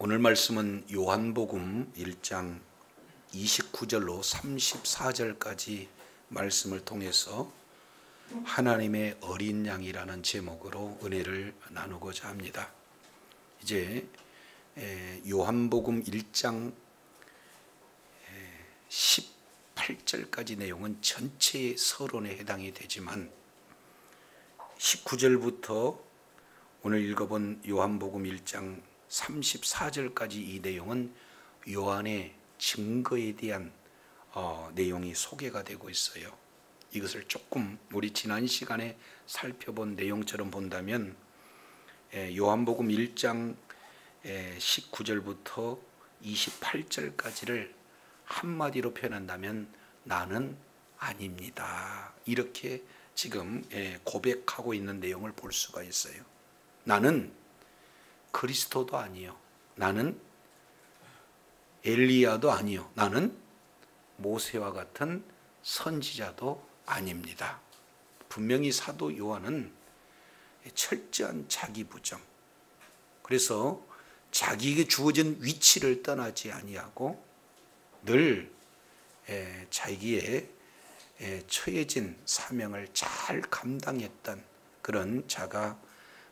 오늘 말씀은 요한복음 1장 29절로 34절까지 말씀을 통해서 하나님의 어린 양이라는 제목으로 은혜를 나누고자 합니다. 이제 요한복음 1장 18절까지 내용은 전체의 서론에 해당이 되지만 19절부터 오늘 읽어본 요한복음 1장 34절까지 이 내용은 요한의 증거에 대한 내용이 소개가 되고 있어요. 이것을 조금 우리 지난 시간에 살펴본 내용처럼 본다면 요한복음 1장 19절부터 28절까지를 한마디로 표현한다면 나는 아닙니다. 이렇게 지금 고백하고 있는 내용을 볼 수가 있어요. 나는 그리스도도 아니요, 나는 엘리야도 아니요, 나는 모세와 같은 선지자도 아닙니다. 분명히 사도 요한은 철저한 자기 부정, 그래서 자기에게 주어진 위치를 떠나지 아니하고 늘 자기의 처해진 사명을 잘 감당했던 그런 자가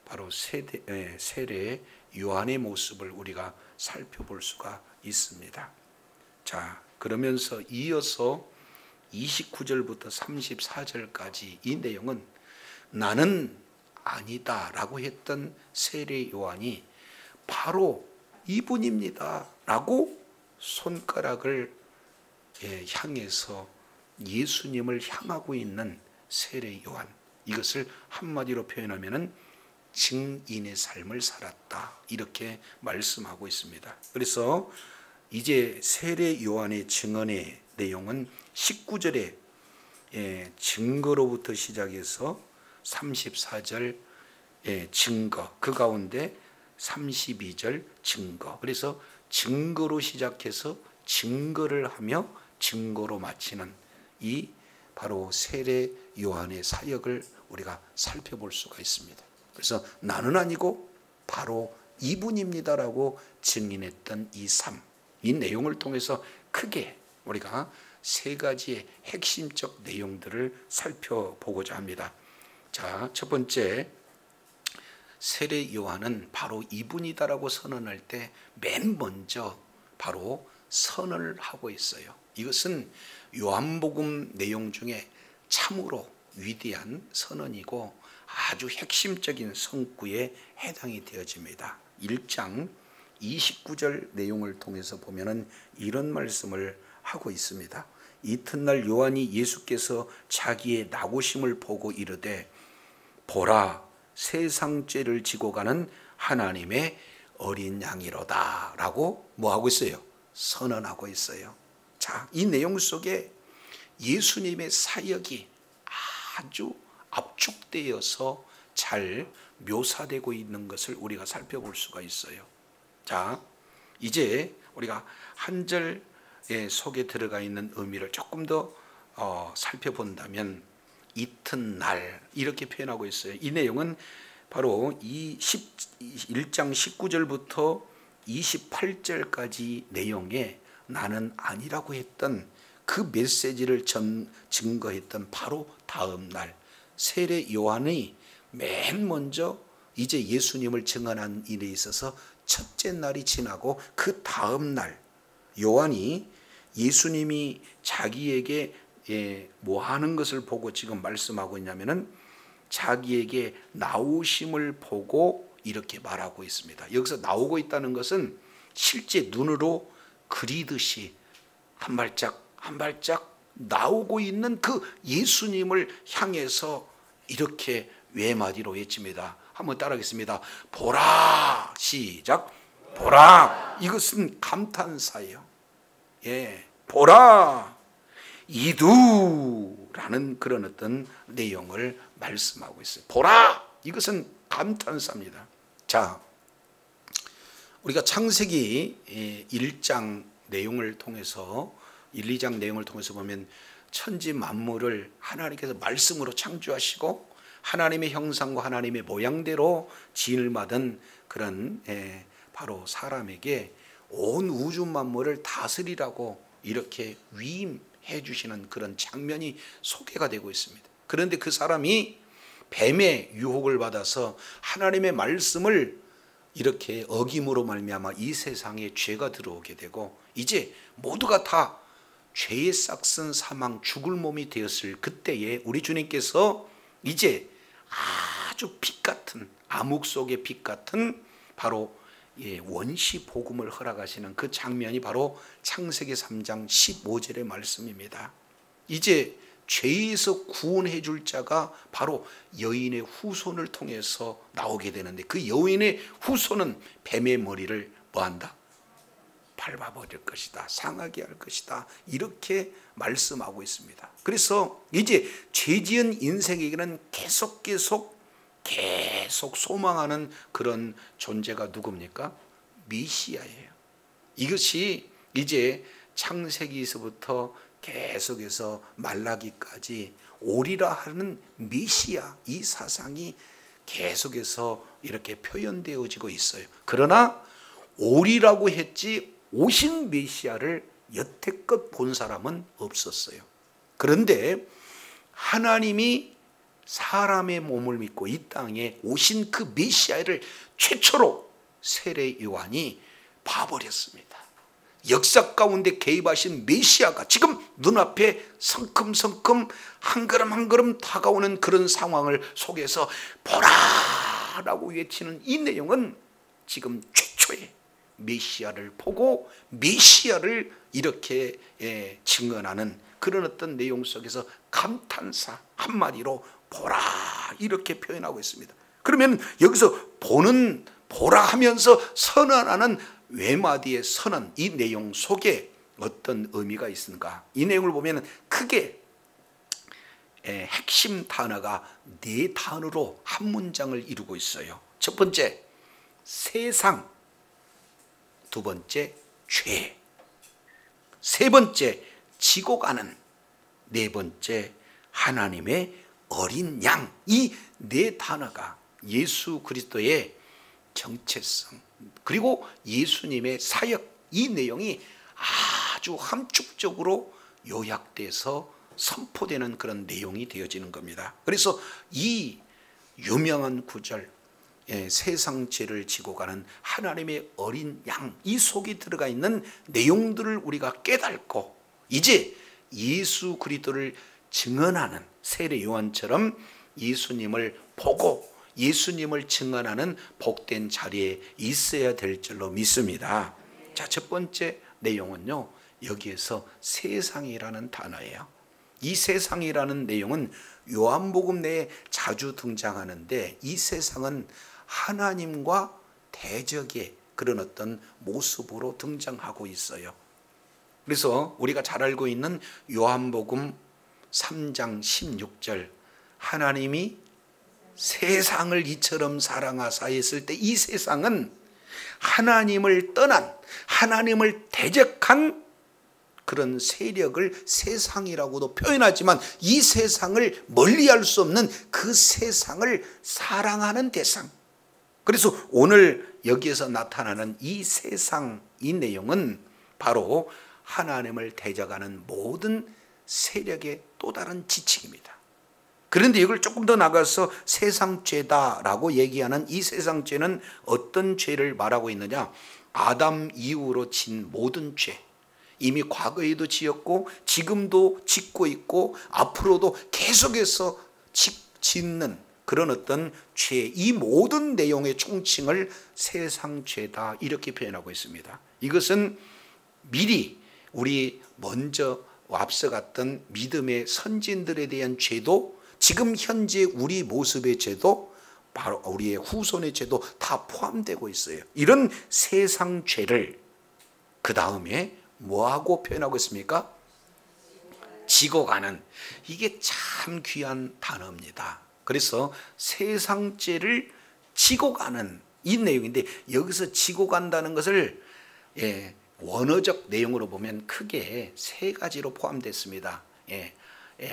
바로 세례 요한의 모습을 우리가 살펴볼 수가 있습니다. 자, 그러면서 이어서 29절부터 34절까지 이 내용은 나는 아니다 라고 했던 세례 요한이 바로 이분입니다 라고 손가락을 향해서 예수님을 향하고 있는 세례 요한, 이것을 한마디로 표현하면 증인의 삶을 살았다 이렇게 말씀하고 있습니다. 그래서 이제 세례 요한의 증언의 내용은 19절에 증거로부터 시작해서 34절 증거, 그 가운데 32절 증거, 그래서 증거로 시작해서 증거를 하며 증거로 마치는 이 바로 세례 요한의 사역을 우리가 살펴볼 수가 있습니다. 그래서 나는 아니고 바로 이분입니다라고 증인했던 이 삶, 이 내용을 통해서 크게 우리가 세 가지의 핵심적 내용들을 살펴보고자 합니다. 자, 첫 번째, 세례 요한은 바로 이분이다라고 선언할 때 맨 먼저 바로 선언을 하고 있어요. 이것은 요한복음 내용 중에 참으로 위대한 선언이고 아주 핵심적인 성구에 해당이 되어집니다. 1장 29절 내용을 통해서 보면은 이런 말씀을 하고 있습니다. 이튿날 요한이 예수께서 자기의 나오심을 보고 이르되 보라, 세상 죄를 지고 가는 하나님의 어린 양이로다 라고 뭐하고 있어요? 선언하고 있어요. 자, 이 내용 속에 예수님의 사역이 아주 압축되어서 잘 묘사되고 있는 것을 우리가 살펴볼 수가 있어요. 자, 이제 우리가 한 절 속에 들어가 있는 의미를 조금 더 살펴본다면 이튿날 이렇게 표현하고 있어요. 이 내용은 바로 이 1장 19절부터 28절까지 내용에 나는 아니라고 했던 그 메시지를 증거했던 바로 다음 날 세례 요한이 맨 먼저 이제 예수님을 증언한 일에 있어서 첫째 날이 지나고 그 다음 날 요한이 예수님이 자기에게 뭐 하는 것을 보고 지금 말씀하고 있냐면은 자기에게 나오심을 보고 이렇게 말하고 있습니다. 여기서 나오고 있다는 것은 실제 눈으로 그리듯이 한 발짝 한 발짝 나오고 있는 그 예수님을 향해서 이렇게 외마디로 외칩니다. 한번 따라하겠습니다. 보라, 시작. 보라. 이것은 감탄사예요. 보라, 이두라는 그런 어떤 내용을 말씀하고 있어요. 보라, 이것은 감탄사입니다. 자, 우리가 창세기 1장 내용을 통해서 1, 2장 내용을 통해서 보면 천지 만물을 하나님께서 말씀으로 창조하시고 하나님의 형상과 하나님의 모양대로 지음을 받은 그런 바로 사람에게 온 우주 만물을 다스리라고 이렇게 위임해 주시는 그런 장면이 소개가 되고 있습니다. 그런데 그 사람이 뱀의 유혹을 받아서 하나님의 말씀을 이렇게 어김으로 말미암아 이 세상에 죄가 들어오게 되고 이제 모두가 다 죄의 싹슨 사망 죽을 몸이 되었을 그때에 우리 주님께서 이제 아주 빛 같은 암흑 속의 빛 같은 바로 원시 복음을 허락하시는 그 장면이 바로 창세기 3장 15절의 말씀입니다. 이제 죄에서 구원해 줄 자가 바로 여인의 후손을 통해서 나오게 되는데 그 여인의 후손은 뱀의 머리를 뭐한다? 밟아버릴 것이다. 상하게 할 것이다. 이렇게 말씀하고 있습니다. 그래서 이제 죄지은 인생에게는 계속 소망하는 그런 존재가 누굽니까? 메시아예요. 이것이 이제 창세기에서부터 계속해서 말라기까지 오리라 하는 메시아, 이 사상이 계속해서 이렇게 표현되어지고 있어요. 그러나 오리라고 했지 오신 메시아를 여태껏 본 사람은 없었어요. 그런데 하나님이 사람의 몸을 믿고 이 땅에 오신 그 메시아를 최초로 세례 요한이 봐버렸습니다. 역사 가운데 개입하신 메시아가 지금 눈앞에 성큼성큼 한 걸음 한 걸음 다가오는 그런 상황을 속에서 보라라고 외치는 이 내용은 지금 최초의 메시아를 보고 메시아를 이렇게 증언하는 그런 어떤 내용 속에서 감탄사 한마디로 보라 이렇게 표현하고 있습니다. 그러면 여기서 보라 하면서 선언하는 외마디의 선언, 이 내용 속에 어떤 의미가 있는가? 이 내용을 보면 크게 핵심 단어가 4단어로 한 문장을 이루고 있어요. 첫 번째 세상, 두 번째 죄, 세 번째 지고 가는, 네 번째 하나님의 어린 양. 이 4단어가 예수 그리스도의 정체성 그리고 예수님의 사역, 이 내용이 아주 함축적으로 요약돼서 선포되는 그런 내용이 되어지는 겁니다. 그래서 이 유명한 구절, 세상 죄를 지고 가는 하나님의 어린 양, 이 속에 들어가 있는 내용들을 우리가 깨닫고 이제 예수 그리스도를 증언하는 세례 요한처럼 예수님을 보고 예수님을 증언하는 복된 자리에 있어야 될 줄로 믿습니다. 자, 첫 번째 내용은요, 여기에서 세상이라는 단어예요. 이 세상이라는 내용은 요한복음 내에 자주 등장하는데 이 세상은 하나님과 대적의 그런 어떤 모습으로 등장하고 있어요. 그래서 우리가 잘 알고 있는 요한복음 3장 16절, 하나님이 세상을 이처럼 사랑하사 했을 때 이 세상은 하나님을 떠난, 하나님을 대적한 그런 세력을 세상이라고도 표현하지만 이 세상을 멀리할 수 없는 그 세상을 사랑하는 대상. 그래서 오늘 여기에서 나타나는 이 세상, 이 내용은 바로 하나님을 대적하는 모든 세력의 또 다른 지칭입니다. 그런데 이걸 조금 더 나가서 세상죄다라고 얘기하는 이 세상죄는 어떤 죄를 말하고 있느냐? 아담 이후로 진 모든 죄, 이미 과거에도 지었고 지금도 짓고 있고 앞으로도 계속해서 짓는 그런 어떤 죄, 이 모든 내용의 총칭을 세상죄다 이렇게 표현하고 있습니다. 이것은 미리 우리 먼저 앞서갔던 믿음의 선진들에 대한 죄도 지금 현재 우리 모습의 죄도 바로 우리의 후손의 죄도 다 포함되고 있어요. 이런 세상 죄를 그 다음에 뭐하고 표현하고 있습니까? 지고 가는. 이게 참 귀한 단어입니다. 그래서 세상 죄를 지고 가는 이 내용인데 여기서 지고 간다는 것을 원어적 내용으로 보면 크게 3가지로 포함됐습니다.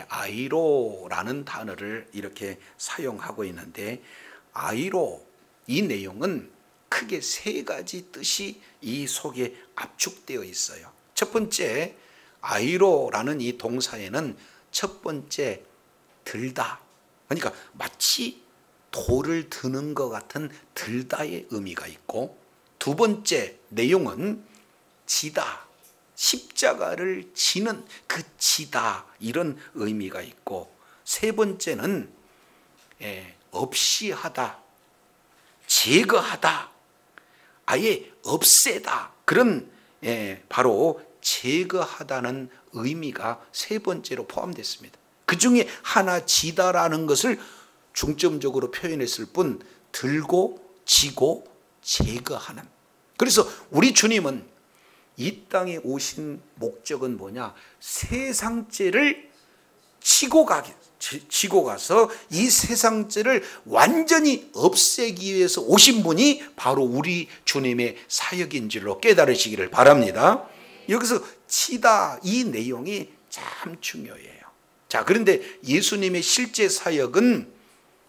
아이로라는 단어를 이렇게 사용하고 있는데 아이로, 이 내용은 크게 세 가지 뜻이 이 속에 압축되어 있어요. 첫 번째, 아이로라는 이 동사에는 첫 번째 들다, 그러니까 마치 돌을 드는 것 같은 들다의 의미가 있고, 두 번째 내용은 지다, 십자가를 지는 그 지다, 이런 의미가 있고, 세 번째는 없이 하다, 제거하다, 아예 없애다, 그런 바로 제거하다는 의미가 세 번째로 포함됐습니다. 그 중에 하나 지다라는 것을 중점적으로 표현했을 뿐, 들고 지고 제거하는. 그래서 우리 주님은 이 땅에 오신 목적은 뭐냐? 세상죄를 지고 가서 이 세상죄를 완전히 없애기 위해서 오신 분이 바로 우리 주님의 사역인 줄로 깨달으시기를 바랍니다. 여기서 치다, 이 내용이 참 중요해요. 자, 그런데 예수님의 실제 사역은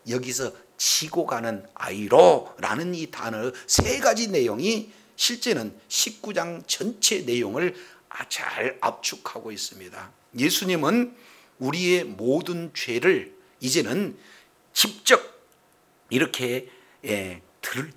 여기서 지고 가는 아이로라는 이 단어 세 가지 내용이 실제는 19장 전체 내용을 잘 압축하고 있습니다. 예수님은 우리의 모든 죄를 이제는 직접 이렇게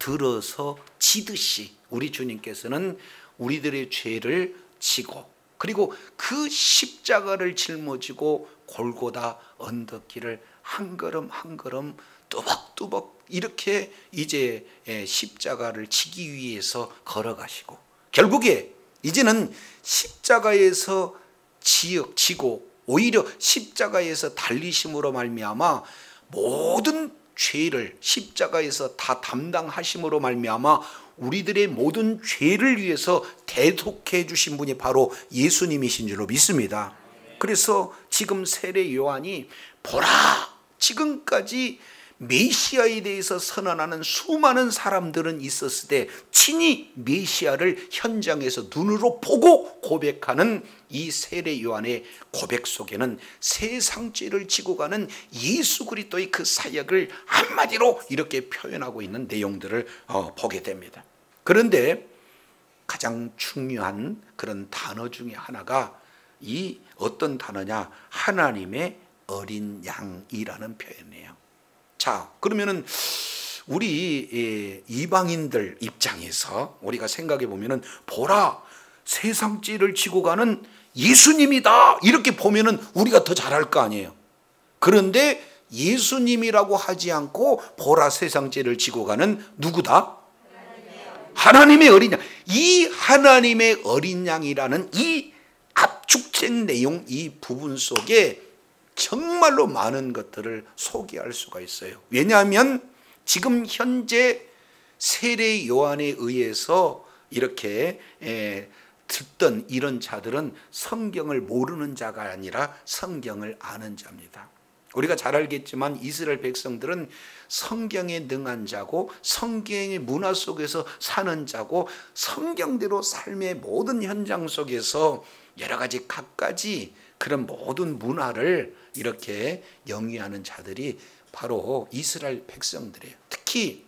들어서 지듯이 우리 주님께서는 우리들의 죄를 지고, 그리고 그 십자가를 짊어지고 골고다 언덕길을 한 걸음 한 걸음 뚜벅뚜벅 이렇게 이제 십자가를 지기 위해서 걸어가시고, 결국에 이제는 십자가에서 지고 오히려 십자가에서 달리심으로 말미암아 모든 죄를 십자가에서 다 담당하심으로 말미암아 우리들의 모든 죄를 위해서 대속해 주신 분이 바로 예수님이신 줄로 믿습니다. 그래서 지금 세례 요한이 보라, 지금까지 메시아에 대해서 선언하는 수많은 사람들은 있었을 때 친히 메시아를 현장에서 눈으로 보고 고백하는 이 세례 요한의 고백 속에는 세상죄를 지고 가는 예수 그리스도의 그 사역을 한마디로 이렇게 표현하고 있는 내용들을 보게 됩니다. 그런데 가장 중요한 그런 단어 중에 하나가 이 어떤 단어냐? 하나님의 어린 양이라는 표현이에요. 자, 그러면은 우리 이방인들 입장에서 우리가 생각해 보면은 보라, 세상죄를 지고 가는 예수님이다, 이렇게 보면은 우리가 더 잘할 거 아니에요. 그런데 예수님이라고 하지 않고 보라, 세상죄를 지고 가는 누구다? 하나님의 어린 양. 이 하나님의 어린 양이라는 이 압축된 내용, 이 부분 속에 정말로 많은 것들을 소개할 수가 있어요. 왜냐하면 지금 현재 세례 요한에 의해서 이렇게 듣던 이런 자들은 성경을 모르는 자가 아니라 성경을 아는 자입니다. 우리가 잘 알겠지만 이스라엘 백성들은 성경에 능한 자고 성경의 문화 속에서 사는 자고 성경대로 삶의 모든 현장 속에서 여러 가지 갖가지 그런 모든 문화를 이렇게 영위하는 자들이 바로 이스라엘 백성들이에요. 특히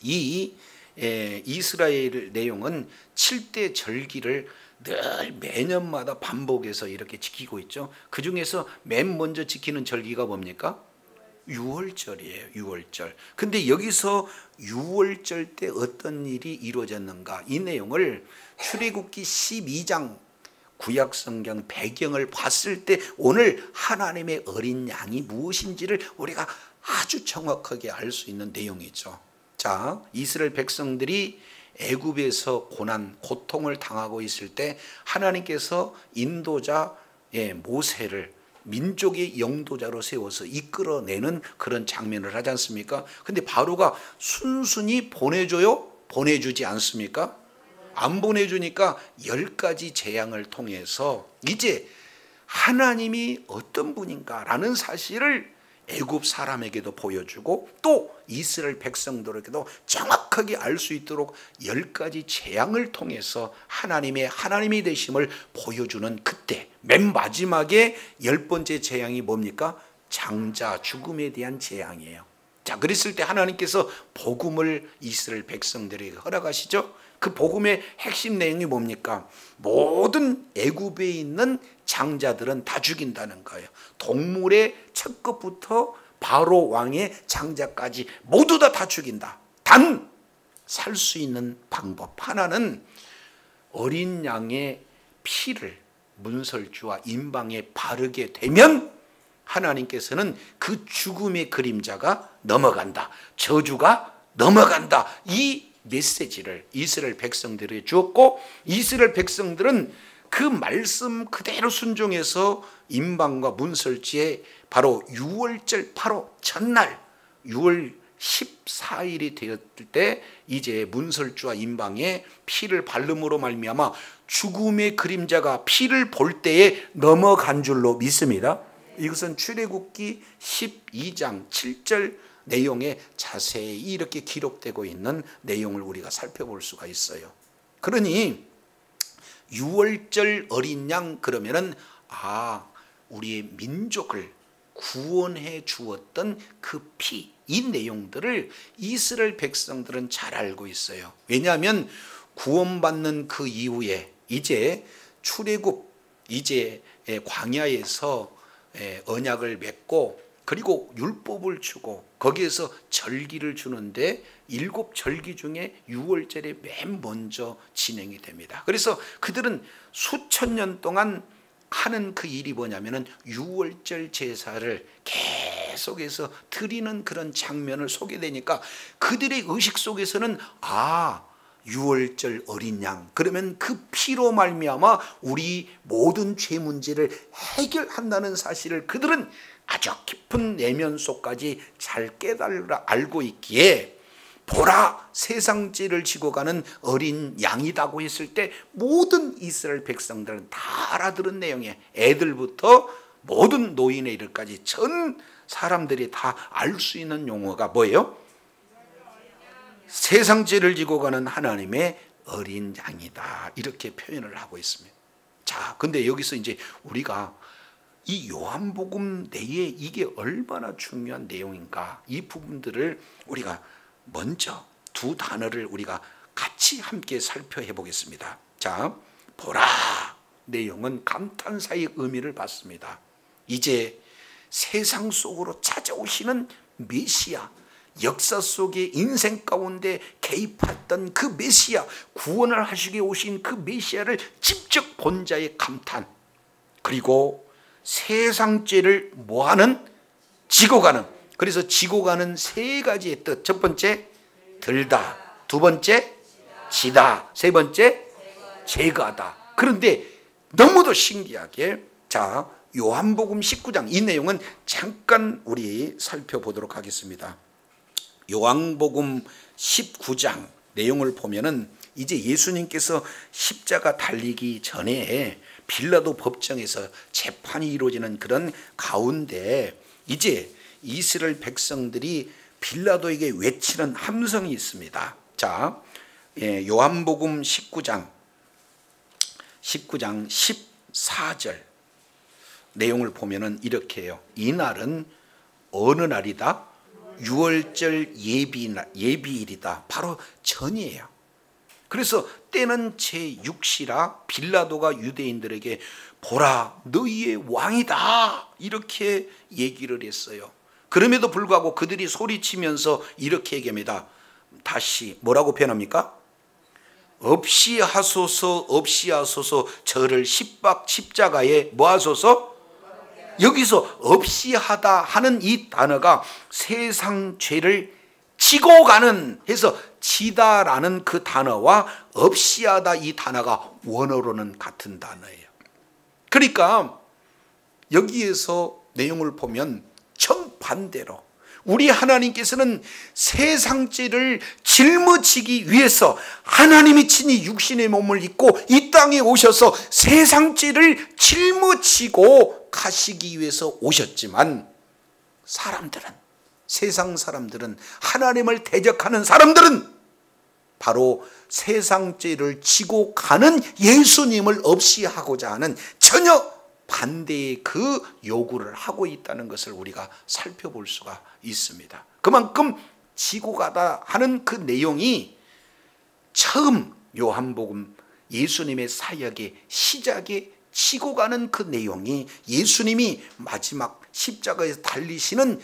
이 이스라엘 내용은 7대 절기를 늘 매년마다 반복해서 이렇게 지키고 있죠. 그 중에서 맨 먼저 지키는 절기가 뭡니까? 유월절이에요. 유월절. 근데 여기서 유월절 때 어떤 일이 이루어졌는가, 이 내용을 출애굽기 12장 구약성경 배경을 봤을 때 오늘 하나님의 어린 양이 무엇인지를 우리가 아주 정확하게 알 수 있는 내용이죠. 자, 이스라엘 백성들이 애굽에서 고난, 고통을 당하고 있을 때 하나님께서 인도자 모세를 민족의 영도자로 세워서 이끌어내는 그런 장면을 하지 않습니까? 근데 바로가 순순히 보내줘요? 보내주지 않습니까? 안 보내주니까 10가지 재앙을 통해서 이제 하나님이 어떤 분인가라는 사실을 애굽 사람에게도 보여주고 또 이스라엘 백성들에게도 정확하게 알 수 있도록 10가지 재앙을 통해서 하나님이 되심을 보여주는 그때 맨 마지막에 10번째 재앙이 뭡니까? 장자 죽음에 대한 재앙이에요. 자, 그랬을 때 하나님께서 복음을 이스라엘 백성들에게 허락하시죠. 그 복음의 핵심 내용이 뭡니까? 모든 애굽에 있는 장자들은 다 죽인다는 거예요. 동물의 첫 것부터 바로 왕의 장자까지 모두 다 죽인다. 단 살 수 있는 방법 하나는 어린 양의 피를 문설주와 임방에 바르게 되면 하나님께서는 그 죽음의 그림자가 넘어간다, 저주가 넘어간다, 이 메시지를 이스라엘 백성들에게 주었고, 이스라엘 백성들은 그 말씀 그대로 순종해서 임방과 문설주에 바로 6월절 바로 전날 6월 14일이 되었을 때 이제 문설주와 임방에 피를 바름으로 말미암아 죽음의 그림자가 피를 볼 때에 넘어간 줄로 믿습니다. 이것은 출애굽기 12장 7절 내용에 자세히 이렇게 기록되고 있는 내용을 우리가 살펴볼 수가 있어요. 그러니 6월절 어린 양 그러면은 우리의 민족을 구원해 주었던 그 피, 이 내용들을 이스라엘 백성들은 잘 알고 있어요. 왜냐하면 구원받는 그 이후에 이제 출애굽, 이제 광야에서 언약을 맺고 그리고 율법을 주고 거기에서 절기를 주는데 7절기 중에 6월절에 맨 먼저 진행이 됩니다. 그래서 그들은 수천 년 동안 하는 그 일이 뭐냐면은 6월절 제사를 계속해서 드리는 그런 장면을 소개되니까 그들의 의식 속에서는 6월절 어린 양 그러면 그 피로 말미암아 우리 모든 죄 문제를 해결한다는 사실을 그들은 아주 깊은 내면 속까지 잘 깨달아 알고 있기에 보라 세상죄를 지고 가는 어린 양이라고 했을 때 모든 이스라엘 백성들은 다 알아들은 내용이에요. 애들부터 모든 노인에 이르기까지 전 사람들이 다 알 수 있는 용어가 뭐예요? 세상죄를 지고 가는 하나님의 어린 양이다, 이렇게 표현을 하고 있습니다. 자, 근데 여기서 이제 우리가 이 요한복음 내에 이게 얼마나 중요한 내용인가, 이 부분들을 우리가 먼저 두 단어를 우리가 같이 함께 살펴해 보겠습니다. 자, 보라 내용은 감탄사의 의미를 받습니다. 이제 세상 속으로 찾아오시는 메시아, 역사 속의 인생 가운데 개입했던 그 메시아, 구원을 하시게 오신 그 메시아를 직접 본 자의 감탄, 그리고 세상 죄를 뭐하는? 지고 가는. 그래서 지고 가는 세 가지의 뜻. 첫 번째 들다, 두 번째 지다, 세 번째 제거하다. 그런데 너무도 신기하게 자, 요한복음 19장 이 내용은 잠깐 우리 살펴보도록 하겠습니다. 요한복음 19장 내용을 보면은 이제 예수님께서 십자가 달리기 전에 빌라도 법정에서 재판이 이루어지는 그런 가운데 이제 이스라엘 백성들이 빌라도에게 외치는 함성이 있습니다. 자, 요한복음 19장 14절 내용을 보면은 이렇게 해요. 이날은 어느 날이다? 6월절 예비일이다. 바로 전이에요. 그래서 때는 제6시라 빌라도가 유대인들에게 보라 너희의 왕이다, 이렇게 얘기를 했어요. 그럼에도 불구하고 그들이 소리치면서 이렇게 얘기합니다. 다시 뭐라고 표현합니까? 없이 하소서, 없이 하소서, 저를 십자가에 뭐 하소서? 여기서 없이 하다 하는 이 단어가 세상 죄를 지고 가는 해서 지다라는 그 단어와 없이 하다 이 단어가 원어로는 같은 단어예요. 그러니까 여기에서 내용을 보면 정반대로 우리 하나님께서는 세상 죄를 짊어지기 위해서 하나님이 친히 육신의 몸을 입고 이 땅에 오셔서 세상 죄를 짊어지고 가시기 위해서 오셨지만 세상 사람들은 하나님을 대적하는 사람들은 바로 세상 죄를 지고 가는 예수님을 없이 하고자 하는 전혀 반대의 그 요구를 하고 있다는 것을 우리가 살펴볼 수가 있습니다. 그만큼 지고 가다 하는 그 내용이 처음 요한복음 예수님의 사역의 시작에 지고 가는 그 내용이 예수님이 마지막 십자가에서 달리시는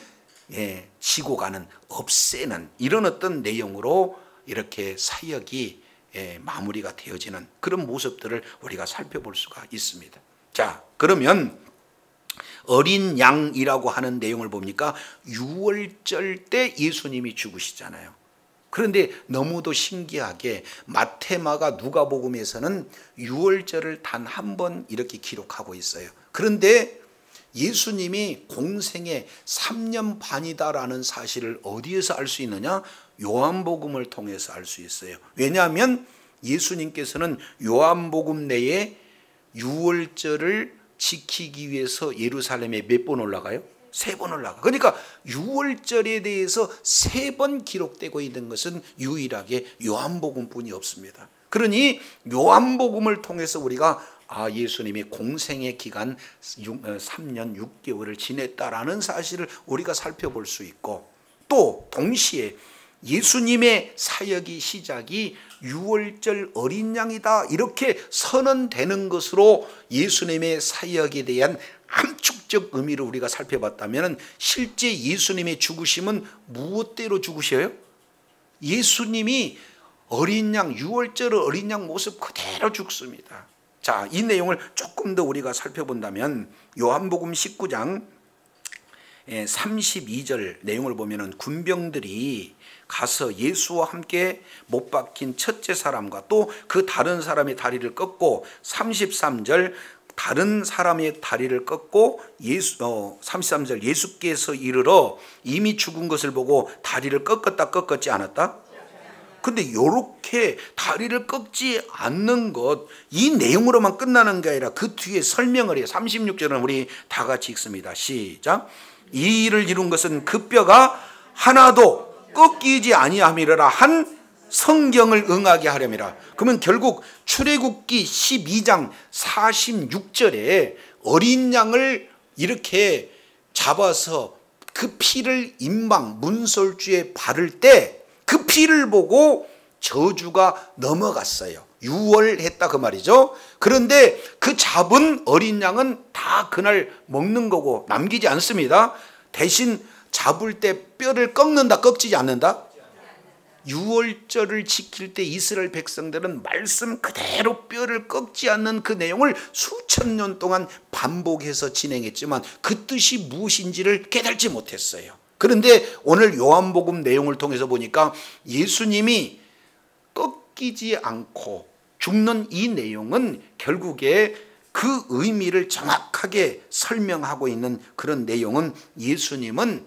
지고 가는, 없애는 이런 어떤 내용으로 이렇게 사역이 마무리가 되어지는 그런 모습들을 우리가 살펴볼 수가 있습니다. 자, 그러면 어린 양이라고 하는 내용을 보니까 유월절 때 예수님이 죽으시잖아요. 그런데 너무도 신기하게 마태마가 누가복음에서는 유월절을 단 한 번 이렇게 기록하고 있어요. 그런데 예수님이 공생애 3년 반이다라는 사실을 어디에서 알 수 있느냐? 요한복음을 통해서 알 수 있어요. 왜냐하면 예수님께서는 요한복음 내에 유월절을 지키기 위해서 예루살렘에 몇 번 올라가요? 3번 올라가. 그러니까 유월절에 대해서 3번 기록되고 있는 것은 유일하게 요한복음뿐이 없습니다. 그러니 요한복음을 통해서 우리가 예수님이 공생의 기간 3년 6개월을 지냈다라는 사실을 우리가 살펴볼 수 있고, 또 동시에 예수님의 사역이 시작이 유월절 어린 양이다 이렇게 선언되는 것으로 예수님의 사역에 대한 함축적 의미를 우리가 살펴봤다면, 실제 예수님의 죽으심은 무엇대로 죽으셔요? 예수님이 어린 양, 유월절 어린 양 모습 그대로 죽습니다. 자, 이 내용을 조금 더 우리가 살펴본다면 요한복음 19장 32절 내용을 보면은 군병들이 가서 예수와 함께 못 박힌 첫째 사람과 또 그 다른 사람의 다리를 꺾고, 33절 다른 사람의 다리를 꺾고 33절 예수께서 이르러 이미 죽은 것을 보고 다리를 꺾었지 않았다? 근데 이렇게 다리를 꺾지 않는 것, 이 내용으로만 끝나는 게 아니라 그 뒤에 설명을 해요. 36절은 우리 다 같이 읽습니다. 시작. 이 일을 이룬 것은 그 뼈가 하나도 꺾이지 아니함이라 한 성경을 응하게 하렴이라. 그러면 결국 출애굽기 12장 46절에 어린 양을 이렇게 잡아서 그 피를 임방 문설주에 바를 때 그 피를 보고 저주가 넘어갔어요. 유월했다 그 말이죠. 그런데 그 잡은 어린 양은 다 그날 먹는 거고 남기지 않습니다. 대신 잡을 때 뼈를 꺾는다, 꺾지 않는다? 유월절을 지킬 때 이스라엘 백성들은 말씀 그대로 뼈를 꺾지 않는 그 내용을 수천 년 동안 반복해서 진행했지만 그 뜻이 무엇인지를 깨달지 못했어요. 그런데 오늘 요한복음 내용을 통해서 보니까 예수님이 꺾이지 않고 죽는 이 내용은 결국에 그 의미를 정확하게 설명하고 있는 그런 내용은, 예수님은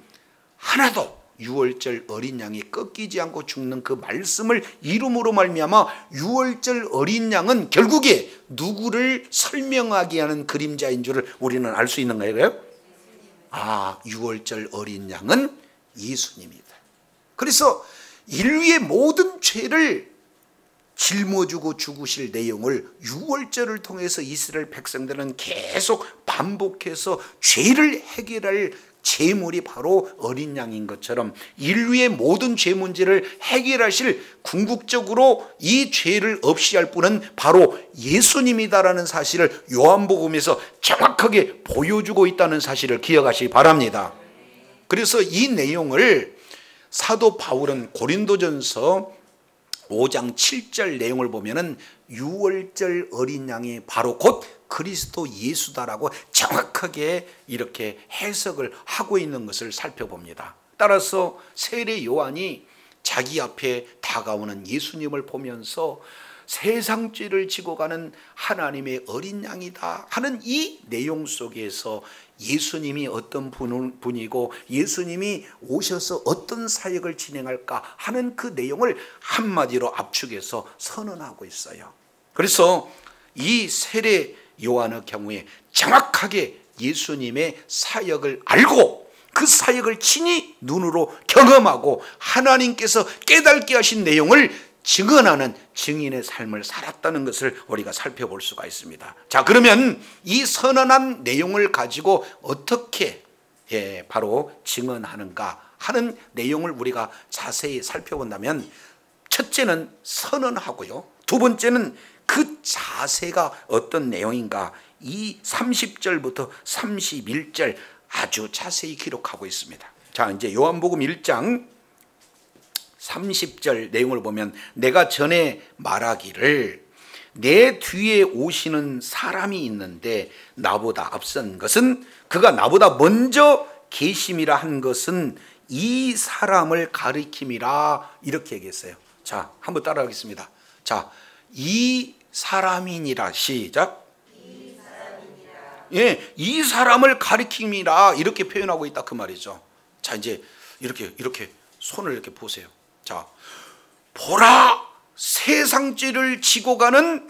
하나도 유월절 어린 양이 꺾이지 않고 죽는 그 말씀을 이름으로 말미암아 유월절 어린 양은 결국에 누구를 설명하게 하는 그림자인 줄을 우리는 알 수 있는 거예요. 유월절 어린 양은 예수님이다. 그래서 인류의 모든 죄를 짊어지고 죽으실 내용을 유월절을 통해서 이스라엘 백성들은 계속 반복해서 죄를 해결할 제물이 바로 어린 양인 것처럼 인류의 모든 죄 문제를 해결하실, 궁극적으로 이 죄를 없이 할 분은 바로 예수님이다라는 사실을 요한복음에서 정확하게 보여주고 있다는 사실을 기억하시기 바랍니다. 그래서 이 내용을 사도 바울은 고린도전서 5장 7절 내용을 보면은 유월절 어린 양이 바로 곧 그리스도 예수다라고 정확하게 이렇게 해석을 하고 있는 것을 살펴봅니다. 따라서 세례 요한이 자기 앞에 다가오는 예수님을 보면서 세상 죄를 지고 가는 하나님의 어린 양이다 하는 이 내용 속에서 예수님이 어떤 분이고 예수님이 오셔서 어떤 사역을 진행할까 하는 그 내용을 한마디로 압축해서 선언하고 있어요. 그래서 이 세례 요한의 경우에 정확하게 예수님의 사역을 알고 그 사역을 친히 눈으로 경험하고 하나님께서 깨닫게 하신 내용을 증언하는 증인의 삶을 살았다는 것을 우리가 살펴볼 수가 있습니다. 자, 그러면 이 선언한 내용을 가지고 어떻게 바로 증언하는가 하는 내용을 우리가 자세히 살펴본다면, 첫째는 선언하고요, 두 번째는 그 자세가 어떤 내용인가, 이 30절부터 31절 아주 자세히 기록하고 있습니다. 자, 이제 요한복음 1장 30절 내용을 보면, 내가 전에 말하기를 내 뒤에 오시는 사람이 있는데 나보다 앞선 것은, 그가 나보다 먼저 계심이라 한 것은 이 사람을 가리킴이라, 이렇게 얘기했어요. 자, 한번 따라하겠습니다. 자, 이 사람이니라. 시작. 예, 이 사람을 가리킴이라, 이렇게 표현하고 있다 그 말이죠. 자, 이제 이렇게 손을 이렇게 보세요. 자, 보라, 세상죄를 지고 가는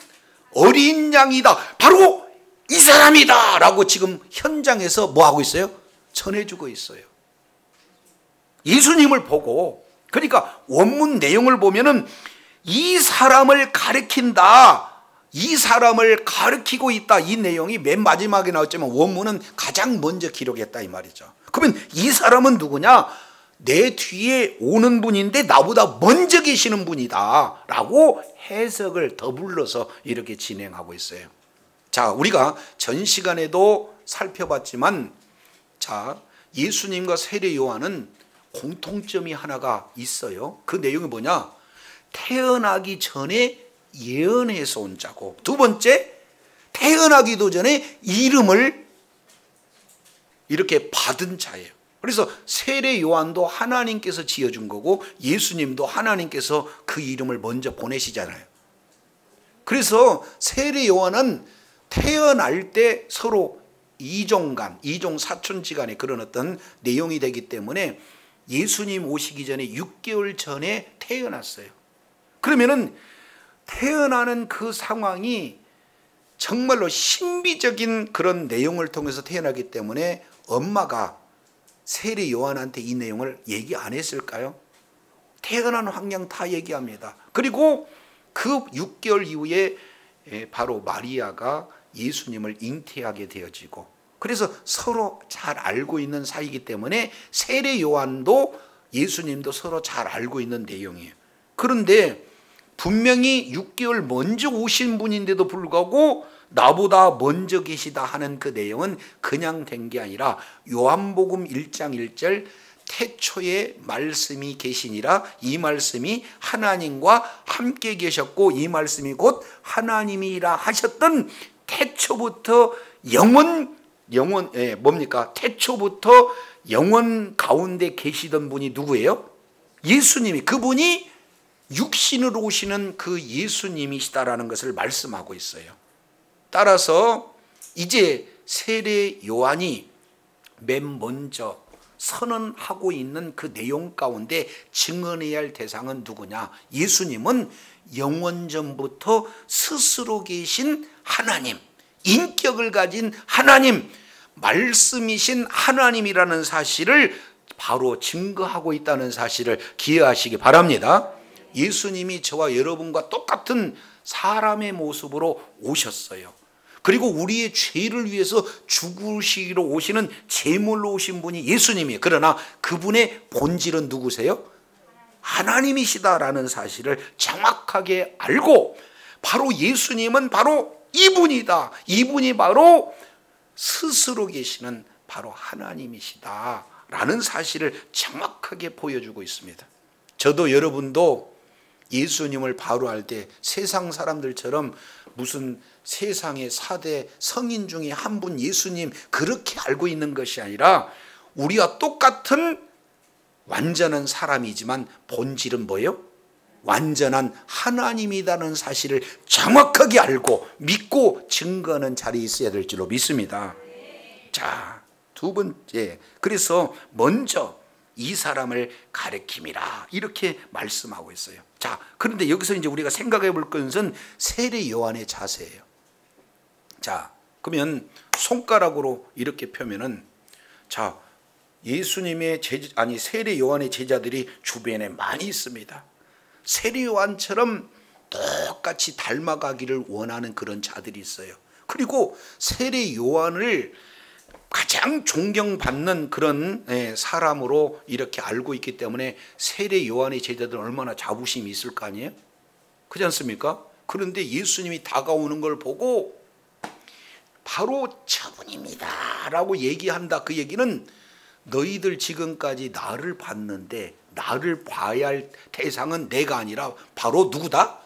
어린 양이다, 바로 이 사람이다 라고 지금 현장에서 뭐 하고 있어요? 전해주고 있어요. 예수님을 보고, 그러니까 원문 내용을 보면은 이 사람을 가리킨다, 이 사람을 가리키고 있다, 이 내용이 맨 마지막에 나왔지만 원문은 가장 먼저 기록했다 이 말이죠. 그러면 이 사람은 누구냐? 내 뒤에 오는 분인데 나보다 먼저 계시는 분이다 라고 해석을 더불어서 이렇게 진행하고 있어요. 자, 우리가 전 시간에도 살펴봤지만, 자, 예수님과 세례 요한은 공통점이 하나가 있어요. 그 내용이 뭐냐? 태어나기 전에 예언해서 온 자고, 두 번째, 태어나기도 전에 이름을 이렇게 받은 자예요. 그래서 세례 요한도 하나님께서 지어준 거고, 예수님도 하나님께서 그 이름을 먼저 보내시잖아요. 그래서 세례 요한은 태어날 때 서로 이종간, 이종 사촌지간의 그런 어떤 내용이 되기 때문에 예수님 오시기 전에 6개월 전에 태어났어요. 그러면은 태어나는 그 상황이 정말로 신비적인 그런 내용을 통해서 태어나기 때문에 엄마가 세례 요한한테 이 내용을 얘기 안 했을까요? 태어난 환경 다 얘기합니다. 그리고 그 6개월 이후에 바로 마리아가 예수님을 잉태하게 되어지고, 그래서 서로 잘 알고 있는 사이이기 때문에 세례 요한도 예수님도 서로 잘 알고 있는 내용이에요. 그런데 분명히 6개월 먼저 오신 분인데도 불구하고 나보다 먼저 계시다 하는 그 내용은 그냥 된 게 아니라, 요한복음 1장 1절 태초에 말씀이 계시니라, 이 말씀이 하나님과 함께 계셨고 이 말씀이 곧 하나님이라 하셨던, 태초부터 뭡니까? 태초부터 영원 가운데 계시던 분이 누구예요? 예수님이, 그분이 육신으로 오시는 그 예수님이시다라는 것을 말씀하고 있어요. 따라서 이제 세례 요한이 맨 먼저 선언하고 있는 그 내용 가운데 증언해야 할 대상은 누구냐? 예수님은 영원전부터 스스로 계신 하나님, 인격을 가진 하나님, 말씀이신 하나님이라는 사실을 바로 증거하고 있다는 사실을 기억하시기 바랍니다. 예수님이 저와 여러분과 똑같은 사람의 모습으로 오셨어요. 그리고 우리의 죄를 위해서 죽으시기로 오시는 제물로 오신 분이 예수님이에요. 그러나 그분의 본질은 누구세요? 하나님이시다라는 사실을 정확하게 알고, 바로 예수님은 바로 이분이다, 이분이 바로 스스로 계시는 바로 하나님이시다라는 사실을 정확하게 보여주고 있습니다. 저도 여러분도 예수님을 바로 알 때 세상 사람들처럼 무슨 세상의 4대 성인 중에 한 분 예수님 그렇게 알고 있는 것이 아니라, 우리와 똑같은 완전한 사람이지만 본질은 뭐예요? 완전한 하나님이라는 사실을 정확하게 알고 믿고 증거하는 자리에 있어야 될 줄로 믿습니다. 자, 두 번째, 그래서 먼저 이 사람을 가리킴이라 이렇게 말씀하고 있어요. 자, 그런데 여기서 이제 우리가 생각해 볼 것은 세례 요한의 자세예요. 자, 그러면 손가락으로 이렇게 펴면은, 자, 예수님의 세례 요한의 제자들이 주변에 많이 있습니다. 세례 요한처럼 똑같이 닮아가기를 원하는 그런 자들이 있어요. 그리고 세례 요한을 가장 존경받는 그런 사람으로 이렇게 알고 있기 때문에 세례 요한의 제자들은 얼마나 자부심이 있을 거 아니에요? 그렇지 않습니까? 그런데 예수님이 다가오는 걸 보고 바로 저분입니다 라고 얘기한다. 그 얘기는 너희들 지금까지 나를 봤는데 나를 봐야 할 대상은 내가 아니라 바로 누구다?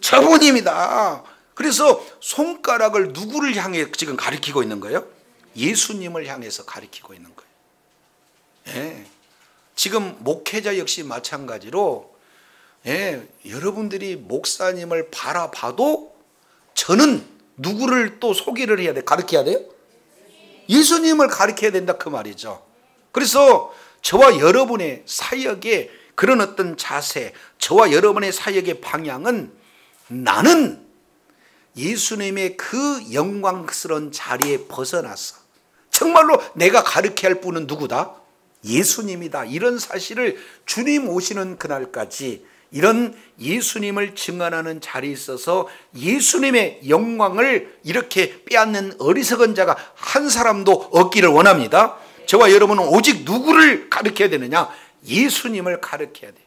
저분입니다. 그래서 손가락을 누구를 향해 지금 가리키고 있는 거예요? 예수님을 향해서 가리키고 있는 거예요. 예. 지금 목회자 역시 마찬가지로 여러분들이 목사님을 바라봐도 저는 누구를 또 소개를 해야 돼? 가르쳐야 돼요? 예수님을 가르쳐야 된다 그 말이죠. 그래서 저와 여러분의 사역의 그런 어떤 자세, 저와 여러분의 사역의 방향은 나는 예수님의 그 영광스러운 자리에 벗어났어. 정말로 내가 가르쳐야 할 분은 누구다? 예수님이다. 이런 사실을 주님 오시는 그날까지 이런 예수님을 증언하는 자리에 있어서 예수님의 영광을 이렇게 빼앗는 어리석은 자가 한 사람도 없기를 원합니다. 저와 여러분은 오직 누구를 가르쳐야 되느냐? 예수님을 가르쳐야 돼.